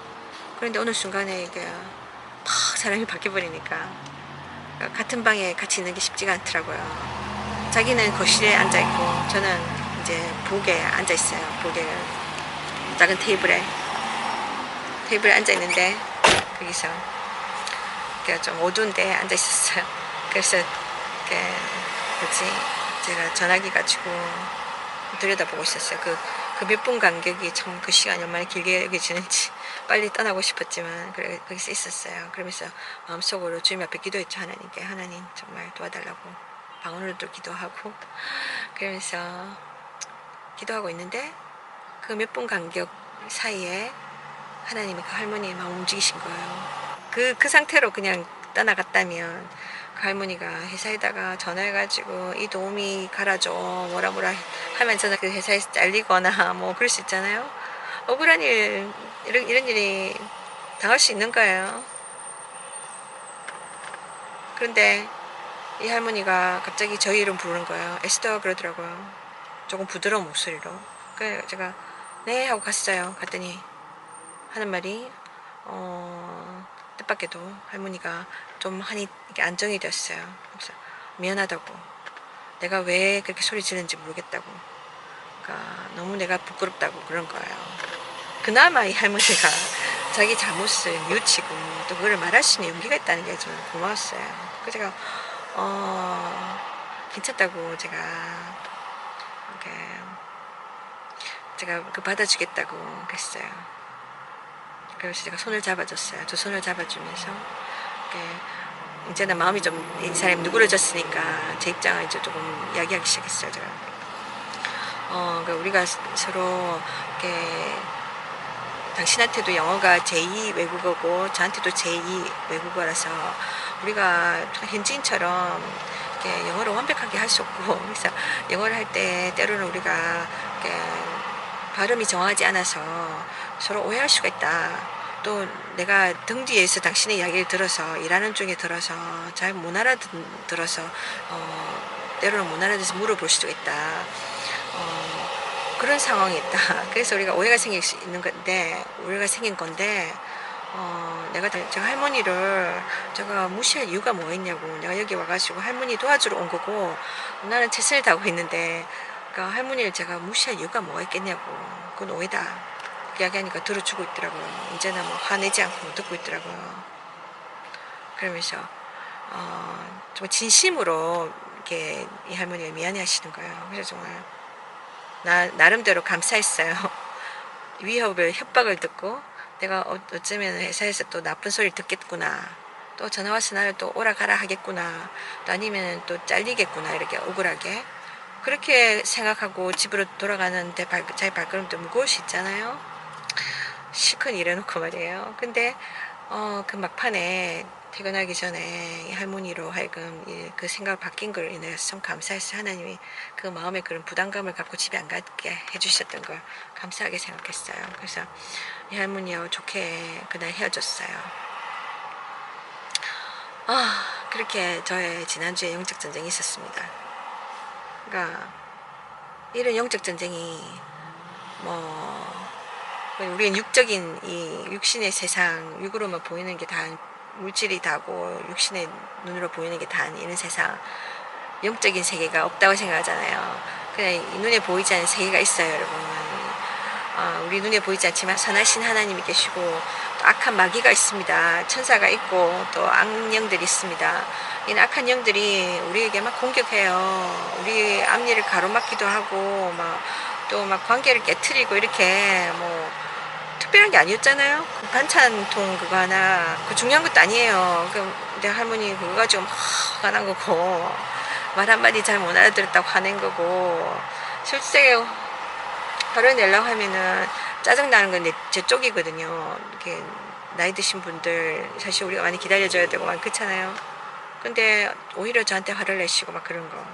그런데 어느 순간에 이게 팍 사람이 바뀌어버리니까 같은 방에 같이 있는 게 쉽지가 않더라고요. 자기는 거실에 앉아 있고 저는 이제 부엌에 앉아 있어요. 부엌에 작은 테이블에 앉아 있는데 거기서 좀 어두운데 앉아 있었어요. 그래서 뭐지, 제가 전화기 가지고 들여다보고 있었어요. 그 몇 분 간격이 참 그 시간이 얼마나 길게 여겨지는지 빨리 떠나고 싶었지만 거기서 있었어요. 그러면서 마음속으로 주님 앞에 기도했죠. 하나님께, 하나님 정말 도와달라고 방언으로도 기도하고, 그러면서 기도하고 있는데 그 몇 분 간격 사이에 하나님이 그 할머니의 마음 움직이신 거예요. 그 상태로 그냥 떠나갔다면 그 할머니가 회사에다가 전화해가지고 이 도우미 갈아줘 뭐라 하면 저는 그 회사에서 잘리거나 뭐 그럴 수 있잖아요. 억울한 이런 일이 당할 수 있는 거예요. 그런데 이 할머니가 갑자기 저희 이름 부르는 거예요. 에스더 그러더라고요. 조금 부드러운 목소리로. 그래서 제가 네 하고 갔어요. 갔더니 하는 말이 뜻밖에도 할머니가 좀 한이 이게 안정이 됐어요. 그래서 미안하다고, 내가 왜 그렇게 소리 지르는지 모르겠다고, 그러니까 너무 내가 부끄럽다고 그런 거예요. 그나마 이 할머니가 자기 잘못을 뉘우치고 또 그걸 말할 수 있는 용기가 있다는 게 좀 고마웠어요. 그래서 제가 괜찮다고 제가 그 받아주겠다고 그랬어요. 그래서 제가 손을 잡아줬어요. 두 손을 잡아주면서 이제는 마음이 좀 이 사람이 누그러졌으니까 제 입장을 이제 조금 이야기하기 시작했어요. 제가 그러니까 우리가 서로 이렇게 당신한테도 영어가 제2 외국어고 저한테도 제2 외국어라서 우리가 현지인처럼 이렇게 영어를 완벽하게 할 수 없고, 그래서 영어를 할 때 때로는 우리가 이렇게 발음이 정확하지 않아서 서로 오해할 수가 있다. 또 내가 등 뒤에서 당신의 이야기를 들어서 일하는 중에 들어서 잘 못 알아들어서 때로는 못 알아들어서 물어볼 수도 있다. 그런 상황이 있다. 그래서 우리가 오해가 생길 수 있는 건데, 오해가 생긴 건데, 제가 할머니를 제가 무시할 이유가 뭐 있냐고. 내가 여기 와가지고 할머니 도와주러 온 거고, 나는 최선을 다하고 있는데, 그러니까 할머니를 제가 무시할 이유가 뭐가 있겠냐고. 그건 오해다. 이야기하니까 들어주고 있더라고요. 이제는 뭐 화내지 않고 듣고 있더라고요. 그러면서, 정말 진심으로 이렇게 이 할머니가 미안해 하시는 거예요. 그래서 정말, 나름대로 감사했어요. 협박을 듣고 내가 어쩌면 회사에서 또 나쁜 소리를 듣겠구나, 또 전화와서 나를 또 오라 가라 하겠구나, 또 아니면 또 잘리겠구나, 이렇게 억울하게 그렇게 생각하고 집으로 돌아가는데 자기 발걸음도 무거울 수 있잖아요. 실컷 일해놓고 말이에요. 근데 그 막판에 퇴근하기 전에 이 할머니로 하여금 그 생각을 바뀐 걸 인해서 참 감사했어요. 하나님이 그 마음에 그런 부담감을 갖고 집에 안 가게 해주셨던 걸 감사하게 생각했어요. 그래서 이 할머니하고 좋게 그날 헤어졌어요. 그렇게 저의 지난주에 영적 전쟁이 있었습니다. 그러니까 이런 영적 전쟁이 우리는 육적인 이 육신의 세상, 육으로만 보이는 게 다 물질이 다고 육신의 눈으로 보이는 게 다 이런 세상, 영적인 세계가 없다고 생각하잖아요. 그냥 이 눈에 보이지 않는 세계가 있어요, 여러분. 우리 눈에 보이지 않지만 선하신 하나님이 계시고 또 악한 마귀가 있습니다. 천사가 있고 또 악령들이 있습니다. 이 악한 영들이 우리에게 막 공격해요. 우리 앞니를 가로막기도 하고 또 관계를 깨트리고 이렇게 특별한 게 아니었잖아요. 그 반찬통 그거 하나 그 중요한 것도 아니에요. 내 할머니 그거 가지고 막 화가 난 거고, 말 한마디 잘 못 알아들었다고 화낸 거고, 실제 화를 내려고 하면은 짜증나는 건 제 쪽이거든요. 이렇게 나이 드신 분들 사실 우리가 많이 기다려줘야 되고 막 그렇잖아요. 근데 오히려 저한테 화를 내시고 막 그런 거.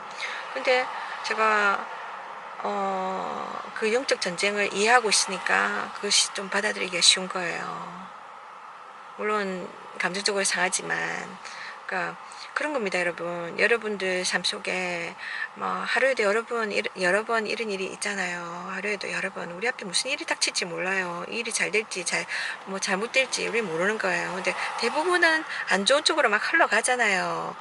근데 제가 그 영적 전쟁을 이해하고 있으니까 그것이 좀 받아들이기가 쉬운 거예요. 물론 감정적으로 상하지만, 그러니까 그런 겁니다, 여러분. 여러분들 삶 속에 하루에도 여러 번 이런 일이 있잖아요. 하루에도 여러 번 우리 앞에 무슨 일이 닥칠지 몰라요. 이 일이 잘 될지 잘못될지 우리 모르는 거예요. 근데 대부분은 안 좋은 쪽으로 막 흘러가잖아요.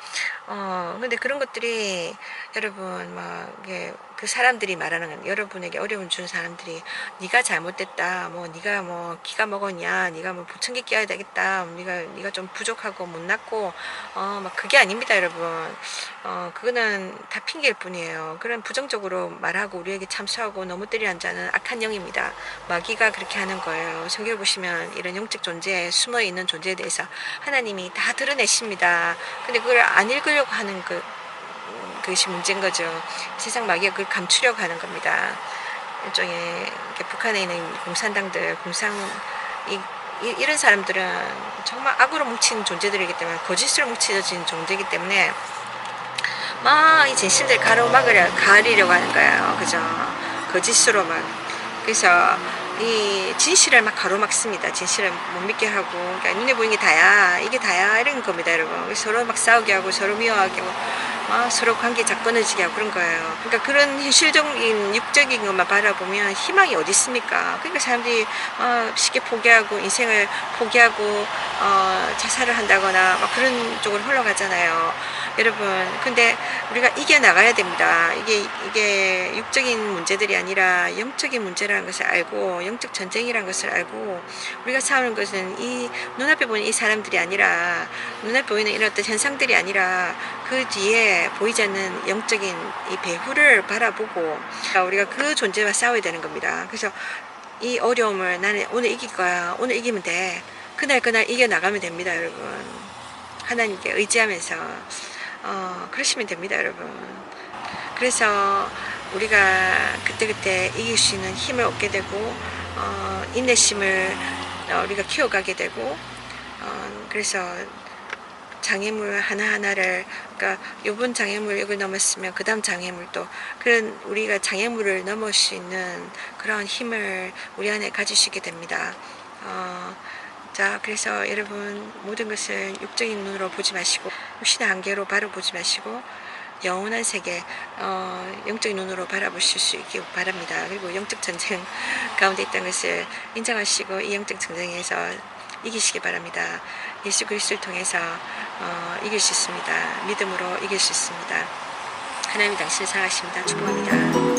근데 그런 것들이 여러분 막 이게 그 사람들이 말하는 건 여러분에게 어려움 준 사람들이 네가 잘못됐다. 뭐 네가 뭐 기가 먹었냐. 네가 뭐 보청기 껴야 되겠다. 네가 좀 부족하고 못났고 막 그게 아닙니다, 여러분. 그거는 다 핑계일 뿐이에요. 그런 부정적으로 말하고 우리에게 참소하고 너무 때리는 자는 악한 영입니다. 마귀가 그렇게 하는 거예요. 성경을 보시면 이런 영적 존재에 숨어 있는 존재에 대해서 하나님이 다 드러내십니다. 근데 그걸 안 읽으려고 하는 그것이 문제인 거죠. 세상 마귀가 그걸 감추려고 하는 겁니다. 일종의 이렇게 북한에 있는 공산당들, 이런 사람들은 정말 악으로 뭉친 존재들이기 때문에 거짓으로 뭉쳐진 존재이기 때문에 막 이 진실들 가리려고 하는 거예요. 그죠? 거짓으로 막. 그래서 이 진실을 막 가로막습니다. 진실을 못 믿게 하고, 그러니까 눈에 보이는 게 다야, 이게 다야, 이런 겁니다, 여러분. 서로 막 싸우게 하고, 서로 미워하게 하고, 막 서로 관계 자꾸너지게 하고 그런 거예요. 그러니까 그런 현실적인, 육적인 것만 바라보면 희망이 어디 있습니까? 그러니까 사람들이 쉽게 포기하고, 인생을 포기하고, 자살을 한다거나, 막 그런 쪽으로 흘러가잖아요. 여러분, 근데 우리가 이겨나가야 됩니다. 이게 육적인 문제들이 아니라 영적인 문제라는 것을 알고, 영적 전쟁이라는 것을 알고, 우리가 싸우는 것은 이 눈앞에 보이는 이 사람들이 아니라, 눈앞에 보이는 이런 어떤 현상들이 아니라, 그 뒤에 보이지 않는 영적인 이 배후를 바라보고, 우리가 그 존재와 싸워야 되는 겁니다. 그래서 이 어려움을 나는 오늘 이길 거야. 오늘 이기면 돼. 그날 이겨나가면 됩니다, 여러분. 하나님께 의지하면서 그러시면 됩니다, 여러분. 그래서 우리가 그때그때 이길 수 있는 힘을 얻게 되고 인내심을 우리가 키워가게 되고 그래서 장애물 하나하나를, 그러니까 요번 장애물 여기 넘었으면 그 다음 장애물도, 그런 우리가 장애물을 넘을 수 있는 그런 힘을 우리 안에 가지시게 됩니다. 자, 그래서 여러분 모든 것을 육적인 눈으로 보지 마시고, 육신의 한계로 바라보지 마시고, 영원한 세계, 영적인 눈으로 바라보실 수 있기 바랍니다. 그리고 영적 전쟁 가운데 있다는 것을 인정하시고 이 영적 전쟁에서 이기시기 바랍니다. 예수 그리스도를 통해서 이길 수 있습니다. 믿음으로 이길 수 있습니다. 하나님이 당신을 사랑하십니다. 축복합니다.